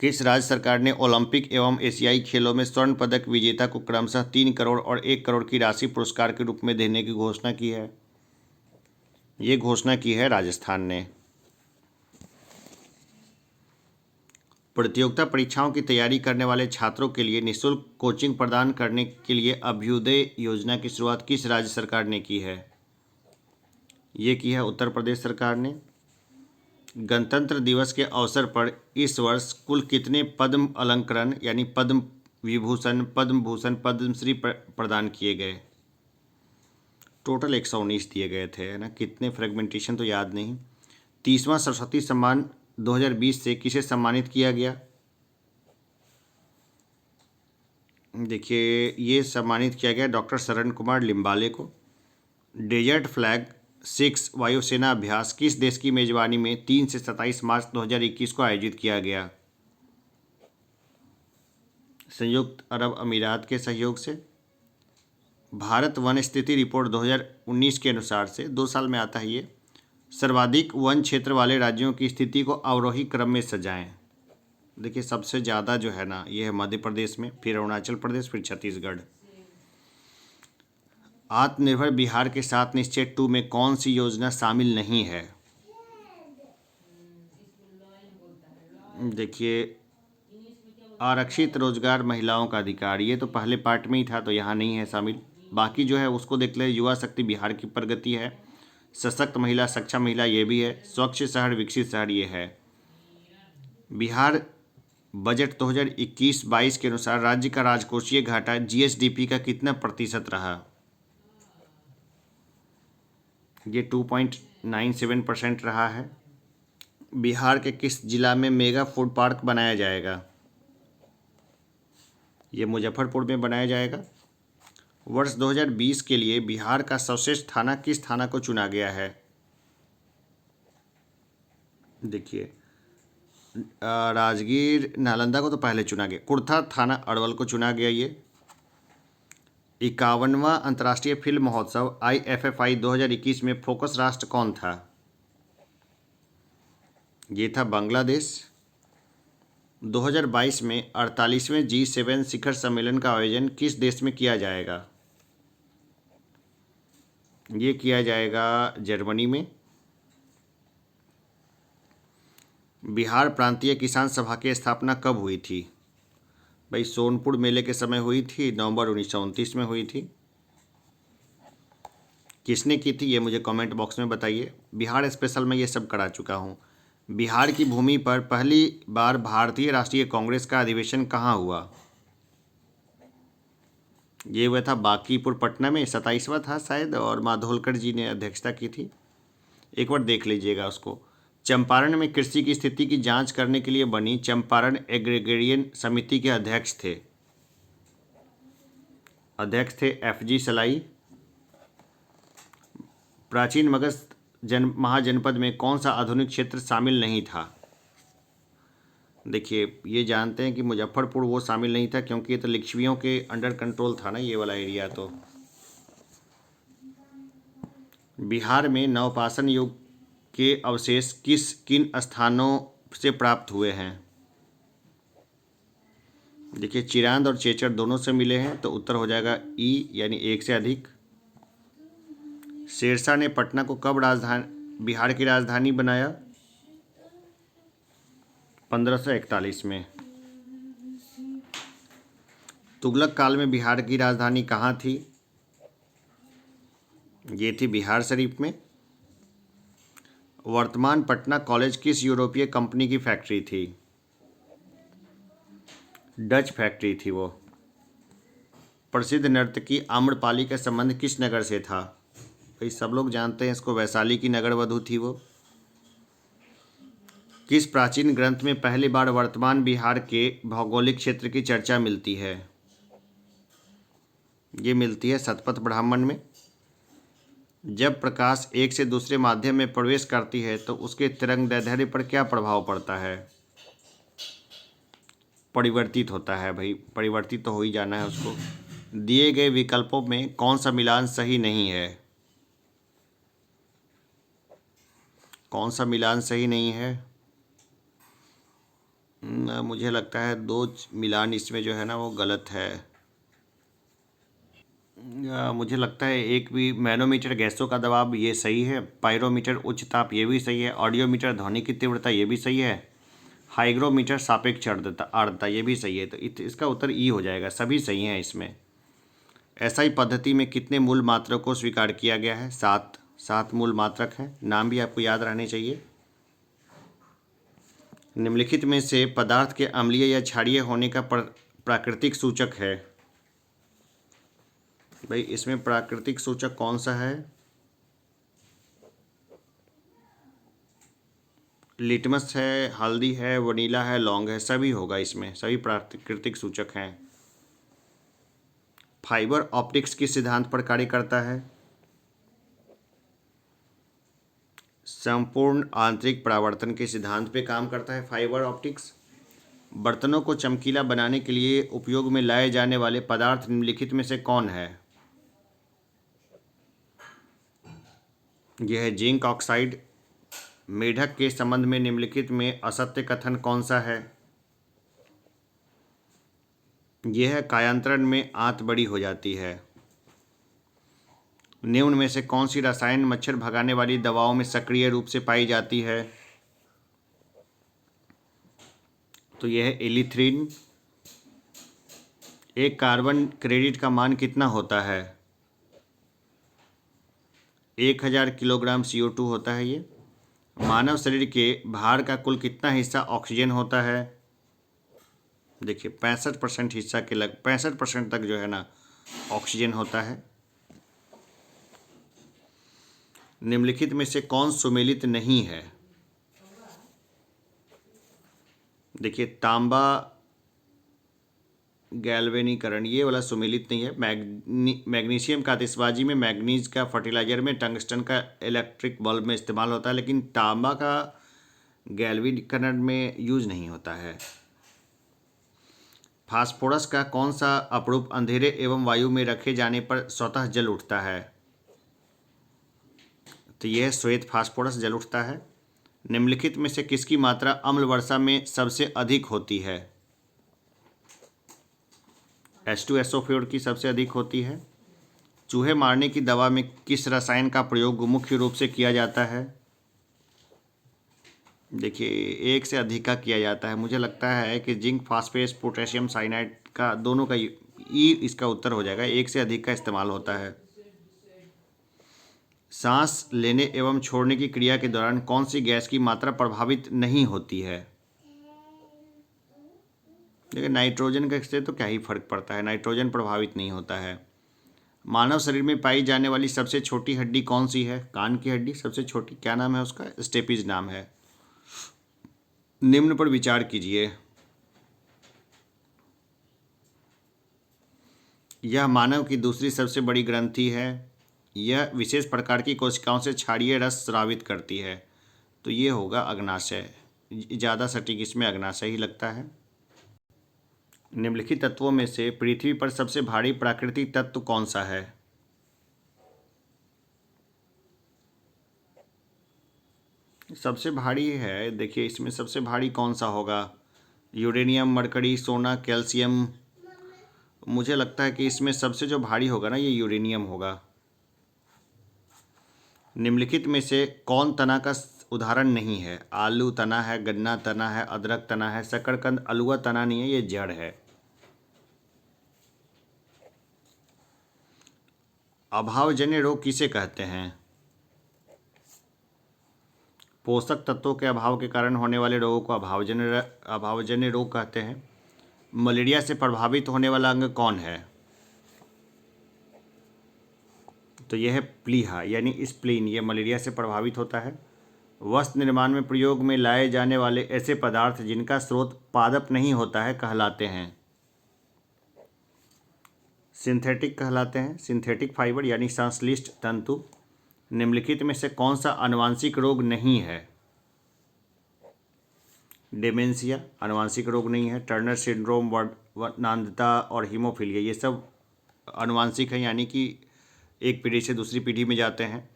किस राज्य सरकार ने ओलंपिक एवं एशियाई खेलों में स्वर्ण पदक विजेता को क्रमशः 3 करोड़ और 1 करोड़ की राशि पुरस्कार के रूप में देने की घोषणा की है? ये घोषणा की है राजस्थान ने। प्रतियोगिता परीक्षाओं की तैयारी करने वाले छात्रों के लिए निःशुल्क कोचिंग प्रदान करने के लिए अभ्युदय योजना की शुरुआत किस राज्य सरकार ने की है? ये की है उत्तर प्रदेश सरकार ने। गणतंत्र दिवस के अवसर पर इस वर्ष कुल कितने पद्म अलंकरण यानी पद्म विभूषण, पद्म भूषण, पद्मश्री प्रदान किए गए? टोटल 119 दिए गए थे, है ना। कितने फ्रेगमेंटेशन तो याद नहीं। 30वां सरस्वती सम्मान 2020 से किसे सम्मानित किया गया? देखिए, ये सम्मानित किया गया डॉक्टर शरण कुमार लिम्बाले को। डेजर्ट फ्लैग 6 वायुसेना अभ्यास किस देश की मेजबानी में 3 से 27 मार्च 2021 को आयोजित किया गया? संयुक्त अरब अमीरात के सहयोग से। भारत वन स्थिति रिपोर्ट 2019 के अनुसार से 2 साल में आता है ये। सर्वाधिक वन क्षेत्र वाले राज्यों की स्थिति को अवरोही क्रम में सजाएं। देखिए, सबसे ज़्यादा जो है ना, ये है मध्य प्रदेश में, फिर अरुणाचल प्रदेश, फिर छत्तीसगढ़। आत्मनिर्भर बिहार के साथ निश्चय 2 में कौन सी योजना शामिल नहीं है? देखिए, आरक्षित रोजगार महिलाओं का अधिकार, ये तो पहले पार्ट में ही था तो यहाँ नहीं है शामिल। बाकी जो है उसको देख ले। युवा शक्ति बिहार की प्रगति है। सशक्त महिला, सक्षम महिला, ये भी है। स्वच्छ शहर, विकसित शहर, ये है। बिहार बजट 2021-22 के अनुसार राज्य का राजकोषीय घाटा जीएसडीपी का कितना प्रतिशत रहा? ये 2.97% रहा है। बिहार के किस जिला में मेगा फूड पार्क बनाया जाएगा? ये मुजफ्फरपुर में बनाया जाएगा। वर्ष 2020 के लिए बिहार का सर्वश्रेष्ठ थाना किस थाना को चुना गया है? देखिए, राजगीर नालंदा को तो पहले चुना गया। कुर्था थाना अरवल को चुना गया। ये 51वां अंतर्राष्ट्रीय फिल्म महोत्सव IFFI 2021 में फोकस राष्ट्र कौन था? ये था बांग्लादेश। 2022 में 48वें G7 शिखर सम्मेलन का आयोजन किस देश में किया जाएगा? ये किया जाएगा जर्मनी में। बिहार प्रांतीय किसान सभा की स्थापना कब हुई थी? भाई, सोनपुर मेले के समय हुई थी, नवंबर 1929 में हुई थी। किसने की थी ये मुझे कमेंट बॉक्स में बताइए। बिहार स्पेशल में ये सब करा चुका हूँ। बिहार की भूमि पर पहली बार भारतीय राष्ट्रीय कांग्रेस का अधिवेशन कहाँ हुआ? ये हुआ था बांकीपुर पटना में, 27वां था शायद, और माधोलकर जी ने अध्यक्षता की थी। एक बार देख लीजिएगा उसको। चंपारण में कृषि की स्थिति की जांच करने के लिए बनी चंपारण एग्रीगेरियन समिति के अध्यक्ष थे FG सलाई। प्राचीन मगध महाजनपद में कौन सा आधुनिक क्षेत्र शामिल नहीं था? देखिए, ये जानते हैं कि मुजफ्फरपुर वो शामिल नहीं था क्योंकि ये तो लिच्छवियों के अंडर कंट्रोल था ना, ये वाला एरिया। तो बिहार में नवपाषाण युग के अवशेष किन स्थानों से प्राप्त हुए हैं? देखिए, चिरांद और चेचर दोनों से मिले हैं, तो उत्तर हो जाएगा ई यानी 1 से अधिक। शेरशाह ने पटना को कब बिहार की राजधानी बनाया? 1541 में। तुगलक काल में बिहार की राजधानी कहाँ थी? ये थी बिहार शरीफ में। वर्तमान पटना कॉलेज किस यूरोपीय कंपनी की फैक्ट्री थी? डच फैक्ट्री थी वो। प्रसिद्ध नर्तकी आम्रपाली का संबंध किस नगर से था? भाई सब लोग जानते हैं इसको, वैशाली की नगर वधू थी वो। किस प्राचीन ग्रंथ में पहली बार वर्तमान बिहार के भौगोलिक क्षेत्र की चर्चा मिलती है? ये मिलती है शतपथ ब्राह्मण में। जब प्रकाश एक से दूसरे माध्यम में प्रवेश करती है तो उसके तरंगदैर्ध्य पर क्या प्रभाव पड़ता है? परिवर्तित होता है भाई, परिवर्तित तो हो ही जाना है उसको। दिए गए विकल्पों में कौन सा मिलान सही नहीं है? कौन सा मिलान सही नहीं है? मुझे लगता है दो मिलान इसमें जो है ना वो गलत है। मुझे लगता है एक भी, मैनोमीटर गैसों का दबाव ये सही है, पायरोमीटर उच्च ताप ये भी सही है, ऑडियोमीटर ध्वनि की तीव्रता ये भी सही है, हाइग्रोमीटर सापेक्ष आर्द्रता ये भी सही है। तो इसका उत्तर ई हो जाएगा, सभी सही हैं इसमें। एसआई पद्धति में कितने मूल मात्रक को स्वीकार किया गया है? 7 मूल मात्रक हैं, नाम भी आपको याद रहने चाहिए। निम्नलिखित में से पदार्थ के अम्लीय या क्षारीय होने का प्राकृतिक सूचक है? भाई इसमें प्राकृतिक सूचक कौन सा है? लिटमस है, हल्दी है, वनीला है, लौंग है, सभी होगा इसमें, सभी प्राकृतिक सूचक हैं। फाइबर ऑप्टिक्स किस सिद्धांत पर कार्य करता है? संपूर्ण आंतरिक परावर्तन के सिद्धांत पे काम करता है फाइबर ऑप्टिक्स। बर्तनों को चमकीला बनाने के लिए उपयोग में लाए जाने वाले पदार्थ निम्नलिखित में से कौन है? यह है जिंक ऑक्साइड। मेढक के संबंध में निम्नलिखित में असत्य कथन कौन सा है? यह है कायांतरण में आंत बड़ी हो जाती है। निम्न में से कौन सी रसायन मच्छर भगाने वाली दवाओं में सक्रिय रूप से पाई जाती है? तो यह है एलिथ्रिन। एक कार्बन क्रेडिट का मान कितना होता है? 1000 किलोग्राम CO2 होता है ये। मानव शरीर के भार का कुल कितना हिस्सा ऑक्सीजन होता है? देखिए 65% हिस्सा के 65% तक जो है ना ऑक्सीजन होता है। निम्नलिखित में से कौन सुमेलित नहीं है? देखिए तांबा गैल्वेनीकरण ये वाला सुमेलित नहीं है। मैग्नीशियम का आतिशबाजी में, मैग्नीज का फर्टिलाइजर में, टंगस्टन का इलेक्ट्रिक बल्ब में इस्तेमाल होता है, लेकिन तांबा का गैल्वेनीकरण में यूज नहीं होता है। फास्फोरस का कौन सा अपरूप अंधेरे एवं वायु में रखे जाने पर स्वतः जल उठता है? तो यह श्वेत फास्फोरस जल उठता है। निम्नलिखित में से किसकी मात्रा अम्ल वर्षा में सबसे अधिक होती है? H2SO4 की सबसे अधिक होती है। चूहे मारने की दवा में किस रसायन का प्रयोग मुख्य रूप से किया जाता है? देखिए एक से अधिक का किया जाता है। मुझे लगता है कि जिंक फास्फेट पोटेशियम साइनाइड का दोनों का ई इसका उत्तर हो जाएगा, एक से अधिक का इस्तेमाल होता है। सांस लेने एवं छोड़ने की क्रिया के दौरान कौन सी गैस की मात्रा प्रभावित नहीं होती है? देखिए नाइट्रोजन का से तो क्या ही फर्क पड़ता है, नाइट्रोजन प्रभावित नहीं होता है। मानव शरीर में पाई जाने वाली सबसे छोटी हड्डी कौन सी है? कान की हड्डी सबसे छोटी, क्या नाम है उसका? स्टेपिज नाम है। निम्न पर विचार कीजिए। यह मानव की दूसरी सबसे बड़ी ग्रंथि है। यह विशेष प्रकार की कोशिकाओं से क्षारीय रस स्रावित करती है। तो ये होगा अग्नाशय। ज़्यादा सटीक इसमें अग्नाशय ही लगता है। निम्नलिखित तत्वों में से पृथ्वी पर सबसे भारी प्राकृतिक तत्व कौन सा है? सबसे भारी है, देखिए इसमें सबसे भारी कौन सा होगा? यूरेनियम, मरकरी, सोना, कैल्शियम। मुझे लगता है कि इसमें सबसे जो भारी होगा ना ये यूरेनियम होगा। निम्नलिखित में से कौन तना का उदाहरण नहीं है? आलू तना है, गन्ना तना है, अदरक तना है, शकरकंद। अलुआ तना नहीं है, ये जड़ है। अभावजन्य रोग किसे कहते हैं? पोषक तत्वों के अभाव के कारण होने वाले रोगों को अभावजन्य रोग कहते हैं। मलेरिया से प्रभावित होने वाला अंग कौन है? तो यह है प्लीहा यानी स्प्लीन, ये मलेरिया से प्रभावित होता है। वस्त्र निर्माण में प्रयोग में लाए जाने वाले ऐसे पदार्थ जिनका स्रोत पादप नहीं होता है कहलाते हैं? सिंथेटिक कहलाते हैं। सिंथेटिक फाइबर यानी संश्लिष्ट तंतु। निम्नलिखित में से कौन सा आनुवांशिक रोग नहीं है? डेमेंशिया आनुवांशिक रोग नहीं है। टर्नर सिंड्रोम, वर्णांधता और हीमोफीलिया ये सब आनुवांशिक है, यानी कि एक पीढ़ी से दूसरी पीढ़ी में जाते हैं।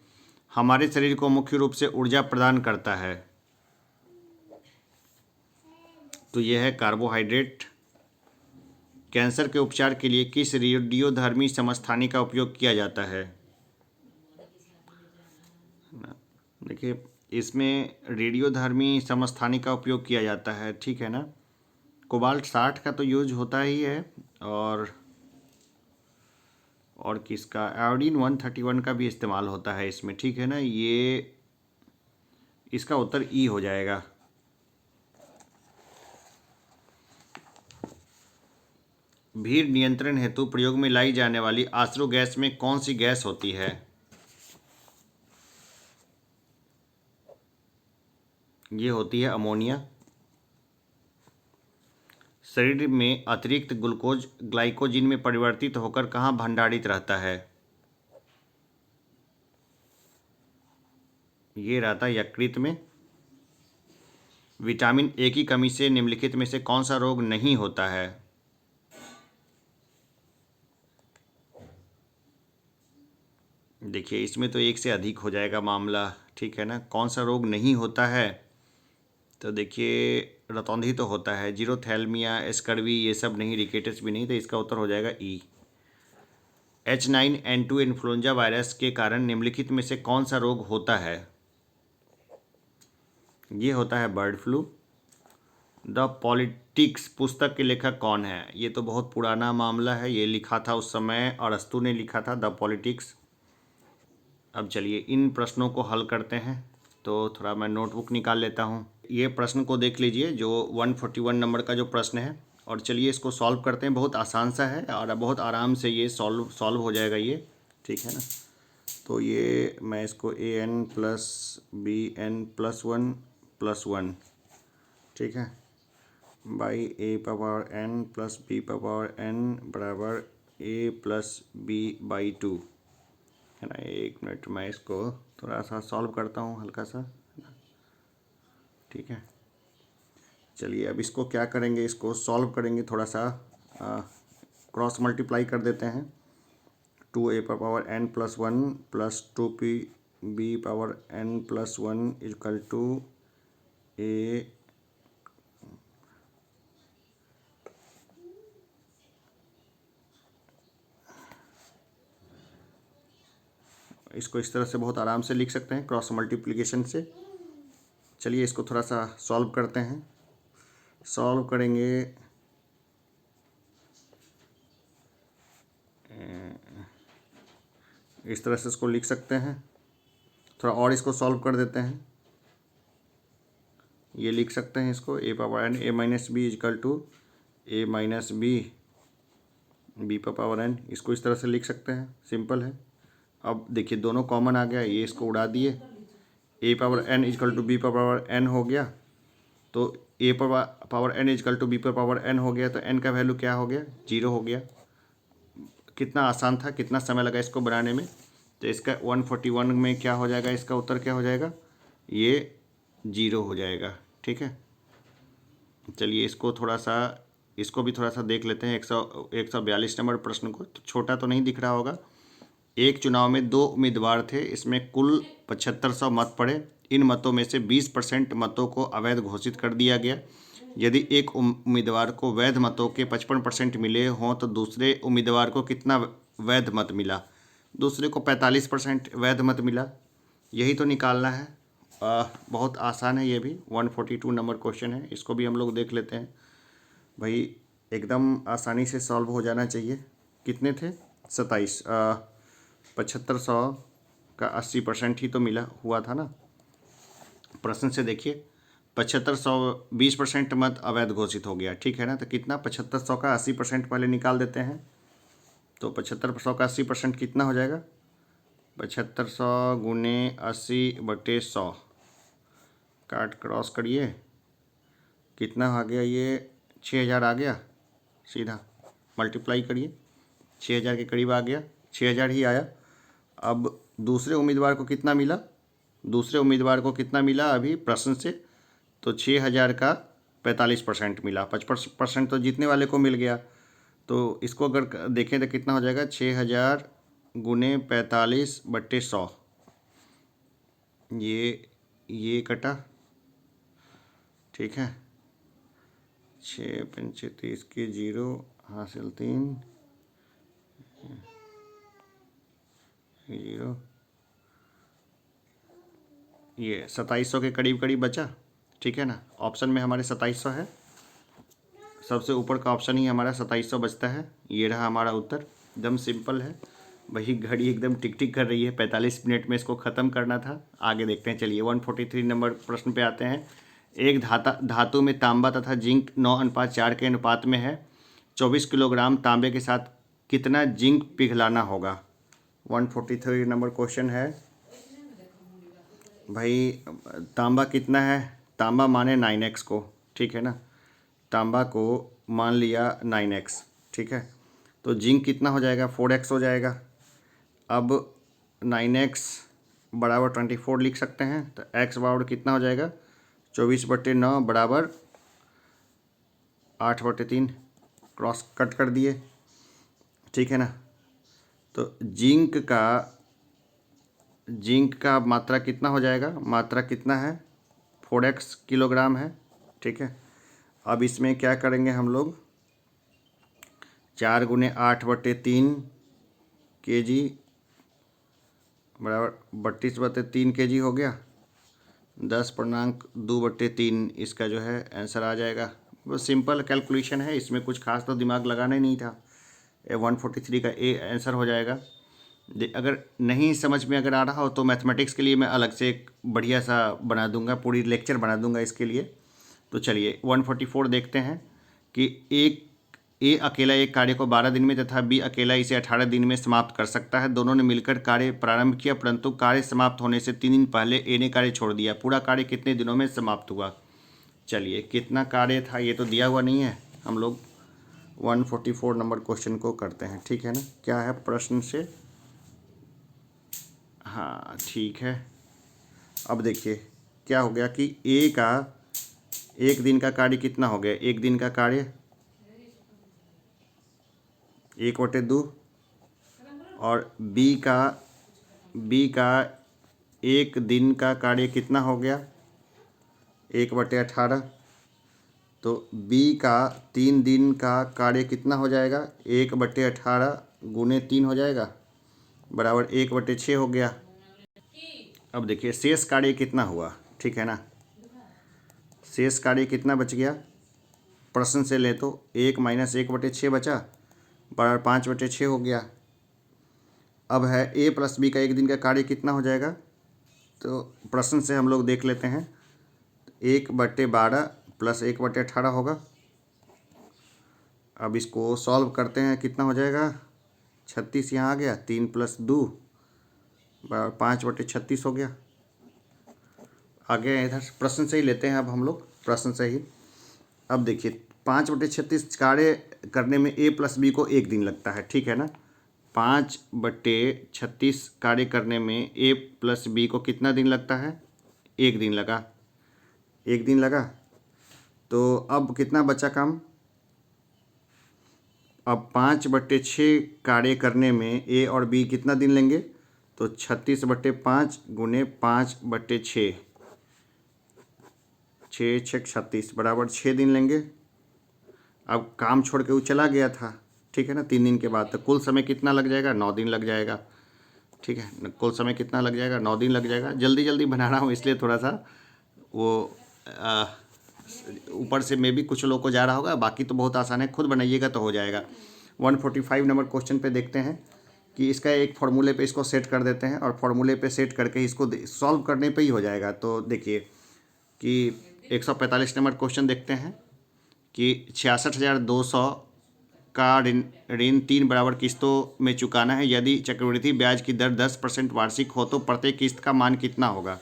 हमारे शरीर को मुख्य रूप से ऊर्जा प्रदान करता है, तो यह है कार्बोहाइड्रेट। कैंसर के उपचार के लिए किस रेडियोधर्मी समस्थानी का उपयोग किया जाता है? देखिए, इसमें रेडियोधर्मी समस्थानी का उपयोग किया जाता है, ठीक है ना। कोबाल्ट 60 का तो यूज होता ही है, और किसका, आयोडीन 131 का भी इस्तेमाल होता है इसमें, ठीक है ना। ये इसका उत्तर ई हो जाएगा। भीड़ नियंत्रण हेतु प्रयोग में लाई जाने वाली आश्रो गैस में कौन सी गैस होती है? ये होती है अमोनिया। शरीर में अतिरिक्त ग्लूकोज ग्लाइकोजिन में परिवर्तित होकर कहाँ भंडारित रहता है? ये रहता है यकृत में। विटामिन ए की कमी से निम्नलिखित में से कौन सा रोग नहीं होता है? देखिए, इसमें तो एक से अधिक हो जाएगा मामला, ठीक है ना। कौन सा रोग नहीं होता है? तो देखिए, रतौंधी तो होता है, जीरोथैल्मिया, स्कर्वी ये सब नहीं, रिकेटस भी नहीं, तो इसका उत्तर हो जाएगा ई। H9N2 इन्फ्लुएंजा वायरस के कारण निम्नलिखित में से कौन सा रोग होता है? ये होता है बर्ड फ्लू। द पॉलिटिक्स पुस्तक के लेखक कौन है? ये तो बहुत पुराना मामला है, ये लिखा था उस समय अरस्तू ने लिखा था, द पॉलिटिक्स। अब चलिए इन प्रश्नों को हल करते हैं, तो थोड़ा मैं नोटबुक निकाल लेता हूँ। ये प्रश्न को देख लीजिए, जो 141 नंबर का जो प्रश्न है, और चलिए इसको सॉल्व करते हैं। बहुत आसान सा है और बहुत आराम से ये सॉल्व हो जाएगा ये, ठीक है ना। तो ये मैं इसको an प्लस bn प्लस 1 ठीक है, by a power n plus b power n बराबर a प्लस b बाई 2, है ना। एक मिनट, मैं इसको थोड़ा सा सॉल्व करता हूँ हल्का सा, ठीक है। चलिए अब इसको क्या करेंगे, इसको सॉल्व करेंगे, थोड़ा सा क्रॉस मल्टीप्लाई कर देते हैं। 2a power n plus 1 plus 2b power n plus 1 equal to a इसको इस तरह से बहुत आराम से लिख सकते हैं क्रॉस मल्टीप्लिकेशन से। चलिए इसको थोड़ा सा सॉल्व करते हैं। सॉल्व करेंगे, इस तरह से इसको लिख सकते हैं। थोड़ा और इसको सॉल्व कर देते हैं, ये लिख सकते हैं इसको a power n a minus B equal to a minus B पर पावर n, इसको इस तरह से लिख सकते हैं, सिंपल है। अब देखिए दोनों कॉमन आ गया, ये इसको उड़ा दिए, a power n equal to b पर पावर n हो गया, तो a पर power n equal to b पर पावर n हो गया, तो n का वैल्यू क्या हो गया, 0 हो गया। कितना आसान था, कितना समय लगा इसको बनाने में। तो इसका 141 में क्या हो जाएगा, इसका उत्तर क्या हो जाएगा, ये 0 हो जाएगा, ठीक है। चलिए इसको थोड़ा सा, इसको भी थोड़ा सा देख लेते हैं। 142 नंबर प्रश्न को, तो छोटा तो नहीं दिख रहा होगा। एक चुनाव में 2 उम्मीदवार थे, इसमें कुल 7500 मत पड़े। इन मतों में से 20% मतों को अवैध घोषित कर दिया गया। यदि एक उम्मीदवार को वैध मतों के 55% मिले हों तो दूसरे उम्मीदवार को कितना वैध मत मिला? दूसरे को 45% वैध मत मिला, यही तो निकालना है। बहुत आसान है ये भी, 142 नंबर क्वेश्चन है, इसको भी हम लोग देख लेते हैं भाई। एकदम आसानी से सॉल्व हो जाना चाहिए। कितने थे, 27, 7500 का 80% ही तो मिला हुआ था ना। प्रश्न से देखिए 7500 20% मत अवैध घोषित हो गया, ठीक है ना। तो कितना 7500 का 80% पहले निकाल देते हैं। तो 7500 का 80% कितना हो जाएगा? 7500 गुने 80/100 काट क्रॉस करिए, कितना आ गया ये? 6000 आ गया। सीधा मल्टीप्लाई करिए, 6000 के करीब आ गया, 6000 ही आया। अब दूसरे उम्मीदवार को कितना मिला? दूसरे उम्मीदवार को कितना मिला अभी प्रश्न से? तो 6000 का 45% मिला। 55% तो जीतने वाले को मिल गया। तो इसको अगर देखें तो कितना हो जाएगा? 6000 गुने 45/100, ये कटा, ठीक है। 6×35 के 0 हासिल 3 0, ये 2700 के करीब करीब बचा, ठीक है ना। ऑप्शन में हमारे 2700 है, सबसे ऊपर का ऑप्शन ही हमारा 2700 बचता है। ये रहा हमारा उत्तर, एकदम सिंपल है। वही घड़ी एकदम टिक टिक कर रही है, 45 मिनट में इसको ख़त्म करना था। आगे देखते हैं, चलिए 143 नंबर प्रश्न पे आते हैं। एक धातु में तांबा तथा जिंक 9:4 के अनुपात में है। 24 किलोग्राम तांबे के साथ कितना जिंक पिघलाना होगा? 143 नंबर क्वेश्चन है भाई। तांबा कितना है? तांबा माने 9x को, ठीक है ना। तांबा को मान लिया 9x, ठीक है। तो जिंक कितना हो जाएगा? 4x हो जाएगा। अब 9x बराबर 24 लिख सकते हैं। तो x बराबर कितना हो जाएगा? 24/9 बराबर 8/3, क्रॉस कट कर दिए, ठीक है ना। तो जिंक का मात्रा कितना हो जाएगा? मात्रा कितना है? 4x किलोग्राम है, ठीक है। अब इसमें क्या करेंगे हम लोग? 4 गुने 8/3 kg बराबर 32/3 kg हो गया। 10.2/3 इसका जो है आंसर आ जाएगा। वो सिंपल कैलकुलेशन है, इसमें कुछ खास तो दिमाग लगाना ही नहीं था। 143 का ए आंसर हो जाएगा। अगर नहीं समझ में अगर आ रहा हो तो मैथमेटिक्स के लिए मैं अलग से एक बढ़िया सा बना दूंगा, पूरी लेक्चर बना दूंगा इसके लिए। तो चलिए 144 देखते हैं कि ए अकेला एक कार्य को 12 दिन में तथा बी अकेला इसे 18 दिन में समाप्त कर सकता है। दोनों ने मिलकर कार्य प्रारंभ किया, परंतु कार्य समाप्त होने से 3 दिन पहले ए ने कार्य छोड़ दिया। पूरा कार्य कितने दिनों में समाप्त हुआ? चलिए कितना कार्य था ये तो दिया हुआ नहीं है, हम लोग 144 नंबर क्वेश्चन को करते हैं, ठीक है ना। क्या है प्रश्न से? हाँ ठीक है। अब देखिए क्या हो गया कि ए का एक दिन का कार्य कितना हो गया? एक दिन का कार्य 1/2, और बी का एक दिन का कार्य कितना हो गया? 1/18। तो बी का 3 दिन का कार्य कितना हो जाएगा? 1/18 गुने 3 हो जाएगा, बराबर 1/6 हो गया। अब देखिए शेष कार्य कितना हुआ, ठीक है ना। शेष कार्य कितना बच गया? प्रश्न से ले तो 1 - 1/6 बचा, बराबर 5/6 हो गया। अब है ए प्लस बी का एक दिन का कार्य कितना हो जाएगा? तो प्रश्न से हम लोग देख लेते हैं। 1/12 प्लस 1/18 होगा। अब इसको सॉल्व करते हैं, कितना हो जाएगा? 36 यहाँ आ गया, 3 + 2 5/36 हो गया। आगे इधर प्रश्न से ही लेते हैं, अब हम लोग प्रश्न से ही। अब देखिए 5/36 कार्य करने में ए प्लस बी को एक दिन लगता है, ठीक है ना। 5/36 कार्य करने में ए प्लस बी को कितना दिन लगता है? एक दिन लगा, एक दिन लगा। तो अब कितना बचा काम? अब 5/6 कार्य करने में ए और बी कितना दिन लेंगे? तो 36/5 गुने 5/6, 6×6 = 36 बराबर 6 दिन लेंगे। अब काम छोड़ के वो चला गया था, ठीक है ना, 3 दिन के बाद। तो कुल समय कितना लग जाएगा? 9 दिन लग जाएगा, ठीक है। कुल समय कितना लग जाएगा? 9 दिन लग जाएगा। जल्दी जल्दी बना रहा हूँ इसलिए थोड़ा सा वो ऊपर से मे भी कुछ लोग को जा रहा होगा, बाकी तो बहुत आसान है, खुद बनाइएगा तो हो जाएगा। 145 नंबर क्वेश्चन पे देखते हैं कि इसका एक फार्मूले पे इसको सेट कर देते हैं और फार्मूले पे सेट करके इसको सॉल्व करने पे ही हो जाएगा। तो देखिए कि 145 नंबर क्वेश्चन देखते हैं कि 66,200 का ऋण 3 बराबर किस्तों में चुकाना है। यदि चक्रवृद्धि ब्याज की दर 10% वार्षिक हो तो प्रत्येक किस्त का मान कितना होगा।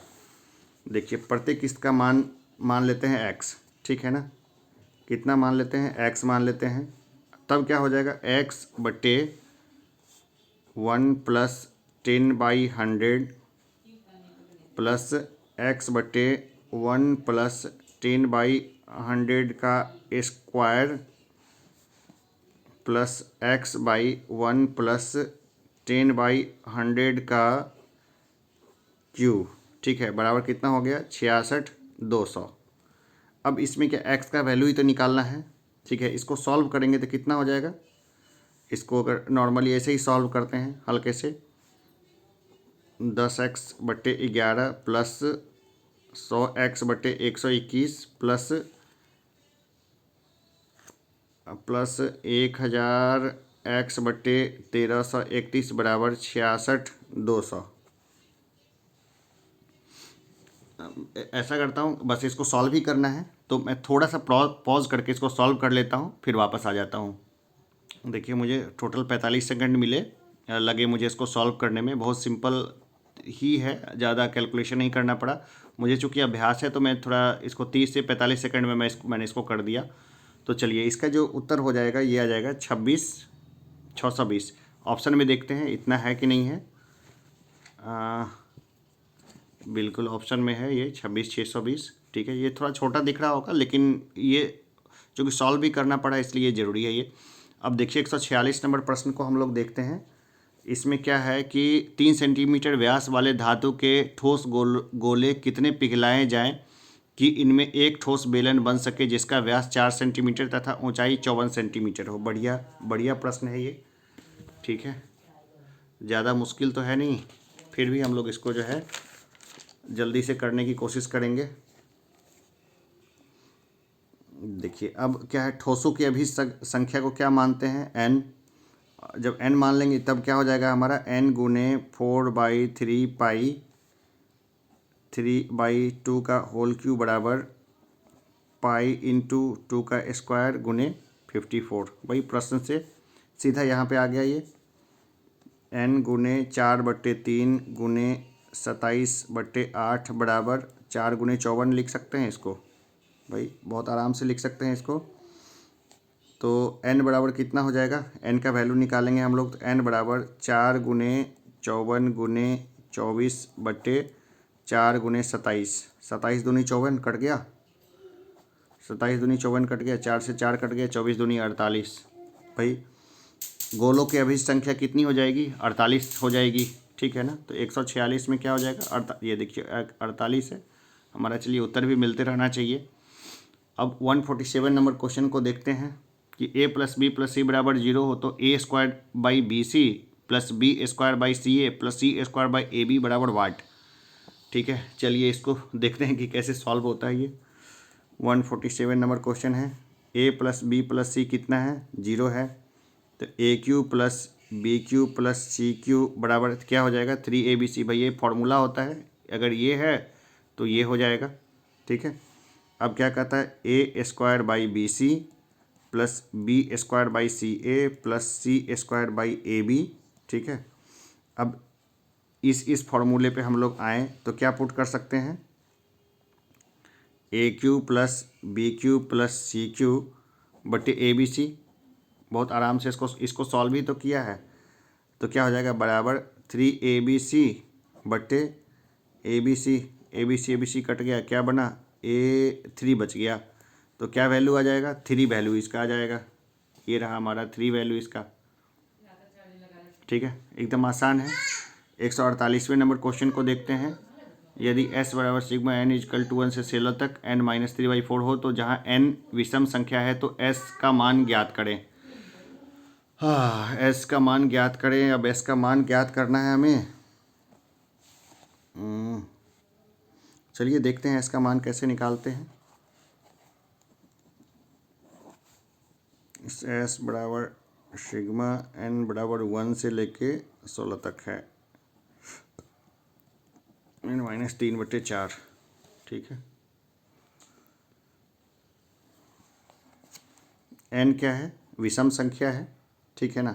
देखिए प्रत्येक किस्त का मान मान लेते हैं एक्स, ठीक है ना। कितना मान लेते हैं, एक्स मान लेते हैं। तब क्या हो जाएगा, एक्स बटे 1 प्लस 10/100 प्लस एक्स बटे 1 प्लस 10/100 का square plus x by 1 plus 10/100 का क्यूब, ठीक है, बराबर कितना हो गया 66,200। अब इसमें क्या एक्स का वैल्यू ही तो निकालना है, ठीक है। इसको सॉल्व करेंगे तो कितना हो जाएगा, इसको अगर नॉर्मली ऐसे ही सॉल्व करते हैं हल्के से, 10x/11 plus 100x/121 plus 1000x/1331 बराबर 66,200। ऐसा करता हूँ, बस इसको सॉल्व ही करना है तो मैं थोड़ा सा पॉज करके इसको सॉल्व कर लेता हूँ, फिर वापस आ जाता हूँ। देखिए मुझे टोटल 45 सेकंड मिले लगे मुझे इसको सॉल्व करने में। बहुत सिंपल ही है, ज़्यादा कैलकुलेशन नहीं करना पड़ा मुझे। चूँकि अभ्यास है तो मैं थोड़ा इसको 30 से 45 सेकंड में मैंने इसको कर दिया। तो चलिए इसका जो उत्तर हो जाएगा ये आ जाएगा 26,620। ऑप्शन में देखते हैं इतना है कि नहीं है। बिल्कुल ऑप्शन में है ये 26,620, ठीक है। ये थोड़ा छोटा दिख रहा होगा लेकिन ये चूँकि सॉल्व भी करना पड़ा इसलिए ये ज़रूरी है ये। अब देखिए 146 नंबर प्रश्न को हम लोग देखते हैं। इसमें क्या है कि 3 सेंटीमीटर व्यास वाले धातु के ठोस गोले कितने पिघलाए जाएं कि इनमें एक ठोस बेलन बन सके जिसका व्यास 4 सेंटीमीटर तथा ऊंचाई 54 सेंटीमीटर हो। बढ़िया बढ़िया प्रश्न है ये, ठीक है। ज़्यादा मुश्किल तो है नहीं, फिर भी हम लोग इसको जो है जल्दी से करने की कोशिश करेंगे। देखिए अब क्या है, ठोसों की अभी संख्या को क्या मानते हैं, n। जब n मान लेंगे तब क्या हो जाएगा हमारा, n गुने 4/3 पाई 3/2 का होल क्यूब बराबर पाई इंटू 2 का स्क्वायर गुने 54। वही प्रश्न से सीधा यहाँ पे आ गया ये, n गुने 4/3 गुने 27/8 बराबर 4 गुने 54 लिख सकते हैं इसको, भाई बहुत आराम से लिख सकते हैं इसको। तो n बराबर कितना हो जाएगा, n का वैल्यू निकालेंगे हम लोग। तो n बराबर 4 गुने 54 गुने 24/4 गुने 27। 27 दूनी 54 कट गया, 27 दूनी 54 कट गया, 4 से 4 कट गया, 24 दूनी 48। भाई गोलों की अभी संख्या कितनी हो जाएगी, 48 हो जाएगी, ठीक है ना। तो 146 में क्या हो जाएगा, ये देखिए 48 है हमारा। चलिए उत्तर भी मिलते रहना चाहिए। अब 147 नंबर क्वेश्चन को देखते हैं कि a प्लस बी प्लस सी बराबर 0 हो तो a² plus b² plus c² बराबर वाट, ठीक है। चलिए इसको देखते हैं कि कैसे सॉल्व होता है ये। 147 नंबर क्वेश्चन है, a प्लस बी प्लस सी कितना है, 0 है। तो a³ plus b³ plus c³ बराबर क्या हो जाएगा, 3abc। भाई ये फॉर्मूला होता है, अगर ये है तो ये हो जाएगा, ठीक है। अब क्या कहता है, a² / bc plus b² / ca plus c² / ab, ठीक है। अब इस फॉर्मूले पे हम लोग आएँ तो क्या पुट कर सकते हैं, a³ plus b³ plus c³ बटे abc। बहुत आराम से इसको सॉल्व ही तो किया है। तो क्या हो जाएगा, बराबर 3abc बटे abc कट गया, क्या बना, a3 बच गया। तो क्या वैल्यू आ जाएगा, 3 वैल्यू इसका आ जाएगा। ये रहा हमारा 3 वैल्यू इसका, ठीक है। एकदम आसान है। 148वें नंबर क्वेश्चन को देखते हैं। यदि s बराबर सिग्मा n इजकल टू 1 से 16 तक n-3/4 हो तो जहाँ n विषम संख्या है तो s का मान ज्ञात करें। हाँ, s का मान ज्ञात करें। अब s का मान ज्ञात करना है हमें। चलिए देखते हैं s का मान कैसे निकालते हैं। s बराबर सिग्मा n बराबर 1 से लेके 16 तक है, n-3/4। ठीक है, n क्या है? विषम संख्या है। ठीक है ना,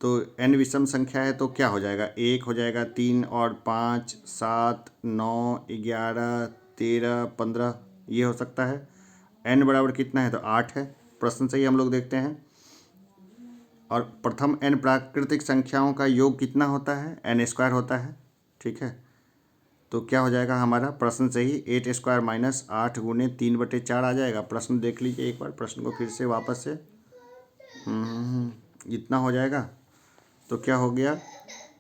तो n विषम संख्या है तो क्या हो जाएगा? 1 हो जाएगा, 3 और 5, 7, 9, 11, 13, 15, ये हो सकता है। n बराबर कितना है? तो 8 है। प्रश्न से ही हम लोग देखते हैं। और प्रथम n प्राकृतिक संख्याओं का योग कितना होता है? n² होता है। ठीक है, तो क्या हो जाएगा हमारा? प्रश्न से ही 8² माइनस 8 गुने 3/4 आ जाएगा। प्रश्न देख लीजिए एक बार, प्रश्न को फिर से वापस से। इतना हो जाएगा। तो क्या हो गया?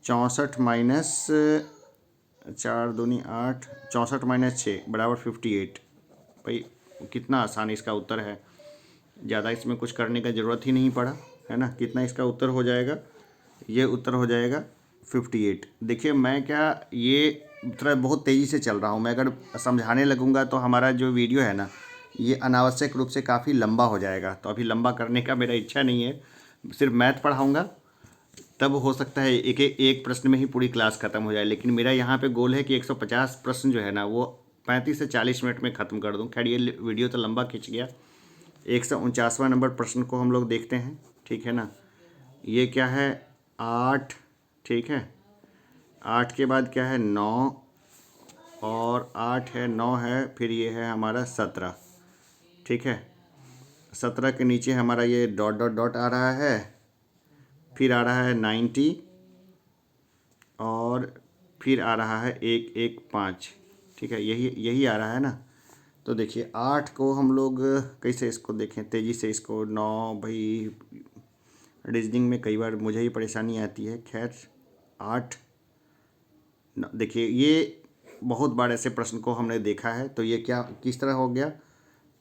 64 माइनस 4 दूनी 8, 64 माइनस 6 बराबर 58। भाई कितना आसान इसका उत्तर है, ज़्यादा इसमें कुछ करने का ज़रूरत ही नहीं पड़ा, है ना। कितना इसका उत्तर हो जाएगा? ये उत्तर हो जाएगा 58। देखिए मैं क्या, ये थोड़ा बहुत तेज़ी से चल रहा हूँ मैं, अगर समझाने लगूंगा तो हमारा जो वीडियो है ना, ये अनावश्यक रूप से काफ़ी लंबा हो जाएगा। तो अभी लंबा करने का मेरा इच्छा नहीं है, सिर्फ मैथ पढ़ाऊँगा, तब हो सकता है एक प्रश्न में ही पूरी क्लास ख़त्म हो जाए। लेकिन मेरा यहाँ पे गोल है कि 150 प्रश्न जो है ना, वो 35 से 40 मिनट में ख़त्म कर दूँ। खैर ये वीडियो तो लंबा खिंच गया। 149वां नंबर प्रश्न को हम लोग देखते हैं। ठीक है ना, ये क्या है? 8। ठीक है, 8 के बाद क्या है? 9, और 8 है, 9 है, फिर ये है हमारा 17। ठीक है, 17 के नीचे हमारा ये डॉट डॉट डॉट आ रहा है, फिर आ रहा है 90, और फिर आ रहा है 115। ठीक है, यही यही आ रहा है ना। तो देखिए 8 को हम लोग कैसे इसको देखें तेज़ी से, इसको 9, भाई रीजनिंग में कई बार मुझे ही परेशानी आती है। खैर 8, देखिए ये बहुत बार ऐसे प्रश्न को हमने देखा है। तो ये क्या किस तरह हो गया?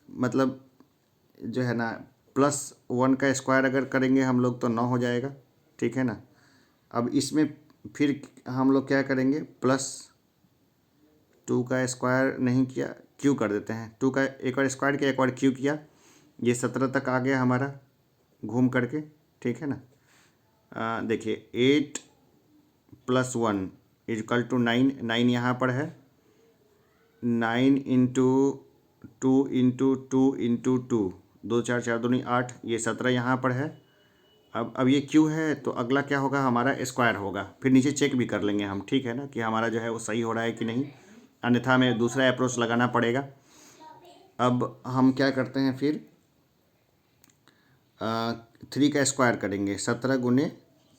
मतलब जो है ना, +1 का स्क्वायर अगर करेंगे हम लोग तो 9 हो जाएगा। ठीक है ना, अब इसमें फिर हम लोग क्या करेंगे? +2 का स्क्वायर नहीं किया, क्यू कर देते हैं। 2 का एक बार स्क्वायर किया, एक बार क्यू किया, ये 17 तक आ गया हमारा घूम करके। ठीक है ना, देखिए 8 + 1 = 9, 9 यहाँ पर है, 9 × 2 × 2 × 2, 2 4 4 दूनी 8, ये 17 यहाँ पर है। अब ये क्यू है, तो अगला क्या होगा? हमारा स्क्वायर होगा। फिर नीचे चेक भी कर लेंगे हम, ठीक है ना, कि हमारा जो है वो सही हो रहा है कि नहीं, अन्यथा हमें दूसरा अप्रोच लगाना पड़ेगा। अब हम क्या करते हैं फिर? 3 का स्क्वायर करेंगे, 17 गुने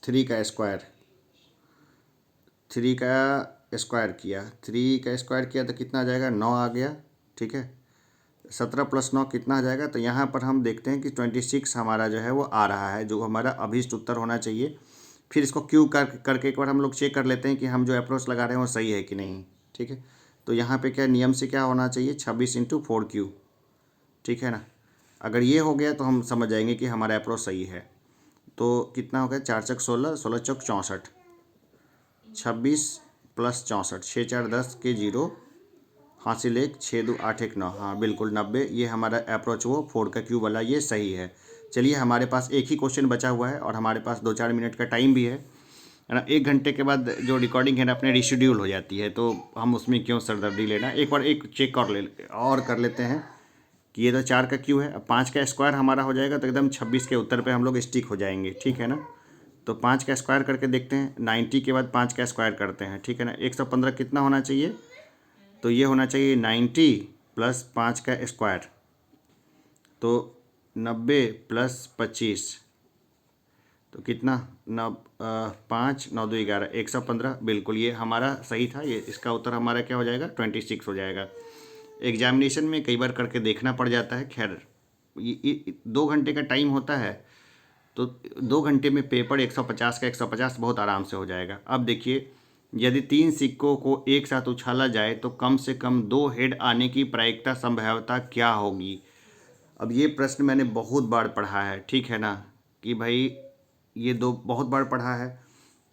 3 का स्क्वायर, 3 का स्क्वायर किया, 3 का स्क्वायर किया तो कितना आ जाएगा? 9 आ गया। ठीक है, 17 + 9 कितना आ जाएगा? तो यहाँ पर हम देखते हैं कि 26 हमारा जो है वो आ रहा है, जो हमारा अभीष्ट उत्तर होना चाहिए। फिर इसको क्यू करके एक बार हम लोग चेक कर लेते हैं कि हम जो अप्रोच लगा रहे हैं वो सही है कि नहीं। ठीक है, तो यहाँ पे क्या नियम से क्या होना चाहिए? 26 × 4Q। ठीक है ना, अगर ये हो गया तो हम समझ जाएंगे कि हमारा अप्रोच सही है। तो कितना हो गया? 4 × 16, 16 × 64, 26 + 64, 6 4 10 के 0, हासिल 1, 6 2 8 1 9, हाँ बिल्कुल 90। ये हमारा अप्रोच वो 4 का क्यूब वाला ये सही है। चलिए हमारे पास एक ही क्वेश्चन बचा हुआ है और हमारे पास 2-4 मिनट का टाइम भी है ना। 1 घंटे के बाद जो रिकॉर्डिंग है ना अपने रिशेड्यूल हो जाती है, तो हम उसमें क्यों सरदर्दी लेना। एक बार एक चेक और कर लेते हैं कि ये तो 4 का क्यू है। अब 5 का स्क्वायर हमारा हो जाएगा तो एकदम 26 के उत्तर पे हम लोग स्टिक हो जाएंगे। ठीक है ना, तो 5 का स्क्वायर करके देखते हैं। 90 के बाद 5 का स्क्वायर करते हैं। ठीक है ना, 115 कितना होना चाहिए? तो ये होना चाहिए 90 + 5 का स्क्वायर, तो 90 + 25, तो कितना? 5 9 2 11, 115। बिल्कुल ये हमारा सही था। ये इसका उत्तर हमारा क्या हो जाएगा? 26 हो जाएगा। एग्जामिनेशन में कई बार करके देखना पड़ जाता है। खैर ये 2 घंटे का टाइम होता है, तो 2 घंटे में पेपर 150 का 150 बहुत आराम से हो जाएगा। अब देखिए, यदि 3 सिक्कों को एक साथ उछाला जाए तो कम से कम 2 हेड आने की प्रायिकता संभाव्यता क्या होगी? अब ये प्रश्न मैंने बहुत बार पढ़ा है। ठीक है ना, कि भाई ये बहुत बार पढ़ा है।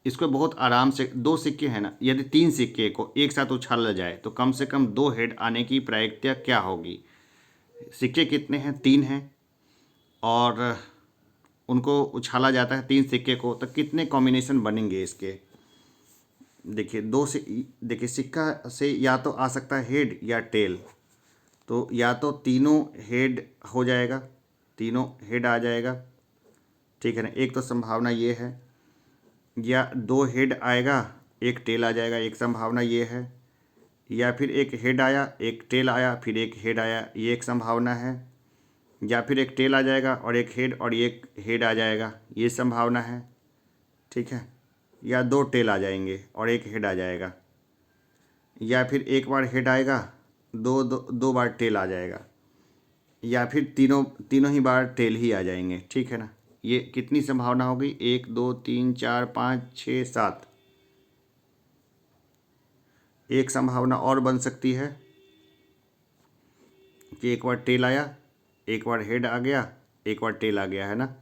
इसको बहुत आराम से, 2 सिक्के हैं ना, यदि 3 सिक्के को एक साथ उछाला जाए तो कम से कम 2 हेड आने की प्रायिकता क्या होगी? सिक्के कितने हैं? 3 हैं, और उनको उछाला जाता है 3 सिक्के को, तो कितने कॉम्बिनेशन बनेंगे इसके? देखिए देखिए सिक्का से या तो आ सकता है हेड या टेल, तो या तो तीनों हेड हो जाएगा, तीनों हेड आ जाएगा, ठीक है ना, एक तो संभावना ये है, या 2 हेड आएगा एक टेल आ जाएगा, एक संभावना ये है, या फिर एक हेड आया एक टेल आया फिर एक हेड आया, ये एक संभावना है, या फिर एक टेल आ जाएगा और एक हेड और एक हेड आ जाएगा, ये संभावना है, ठीक है, या 2 टेल आ जाएंगे और एक हेड आ जाएगा, या फिर एक बार हेड आएगा, दो बार टेल आ जाएगा, या फिर तीनों तीनों ही बार टेल ही आ जाएंगे, ठीक है ना। ये कितनी संभावना होगी? 1 2 3 4 5 6 7। एक संभावना और बन सकती है कि एक बार टेल आया, एक बार हेड आ गया, एक बार टेल आ गया, है ना,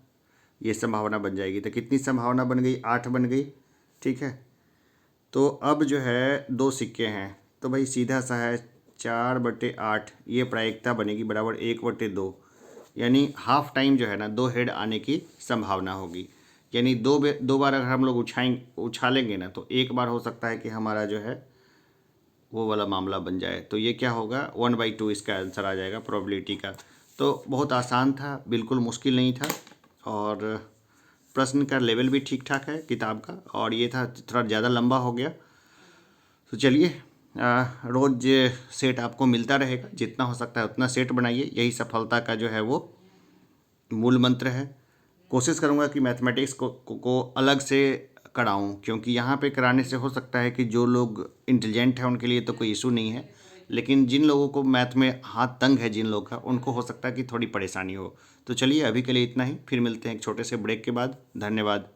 ये संभावना बन जाएगी। तो कितनी संभावना बन गई? 8 बन गई, ठीक है। तो अब जो है 2 सिक्के हैं, तो भाई सीधा सा है 4/8, ये प्रायिकता बनेगी बराबर 1/2, यानी हाफ टाइम जो है ना 2 हेड आने की संभावना होगी। यानी दो बार अगर हम लोग उछालेंगे ना, तो एक बार हो सकता है कि हमारा जो है वो वाला मामला बन जाए। तो ये क्या होगा? 1/2 इसका आंसर आ जाएगा प्रोबेबिलिटी का। तो बहुत आसान था, बिल्कुल मुश्किल नहीं था, और प्रश्न का लेवल भी ठीक ठाक है किताब का, और ये था थोड़ा ज़्यादा लंबा हो गया। तो चलिए, रोज़ सेट आपको मिलता रहेगा, जितना हो सकता है उतना सेट बनाइए, यही सफलता का जो है वो मूल मंत्र है। कोशिश करूँगा कि मैथमेटिक्स को अलग से कराऊँ, क्योंकि यहाँ पे कराने से हो सकता है कि जो लोग इंटेलिजेंट हैं उनके लिए तो कोई इशू नहीं है, लेकिन जिन लोगों को मैथ में हाथ तंग है, जिन लोग का, उनको हो सकता है कि थोड़ी परेशानी हो। तो चलिए अभी के लिए इतना ही, फिर मिलते हैं एक छोटे से ब्रेक के बाद। धन्यवाद।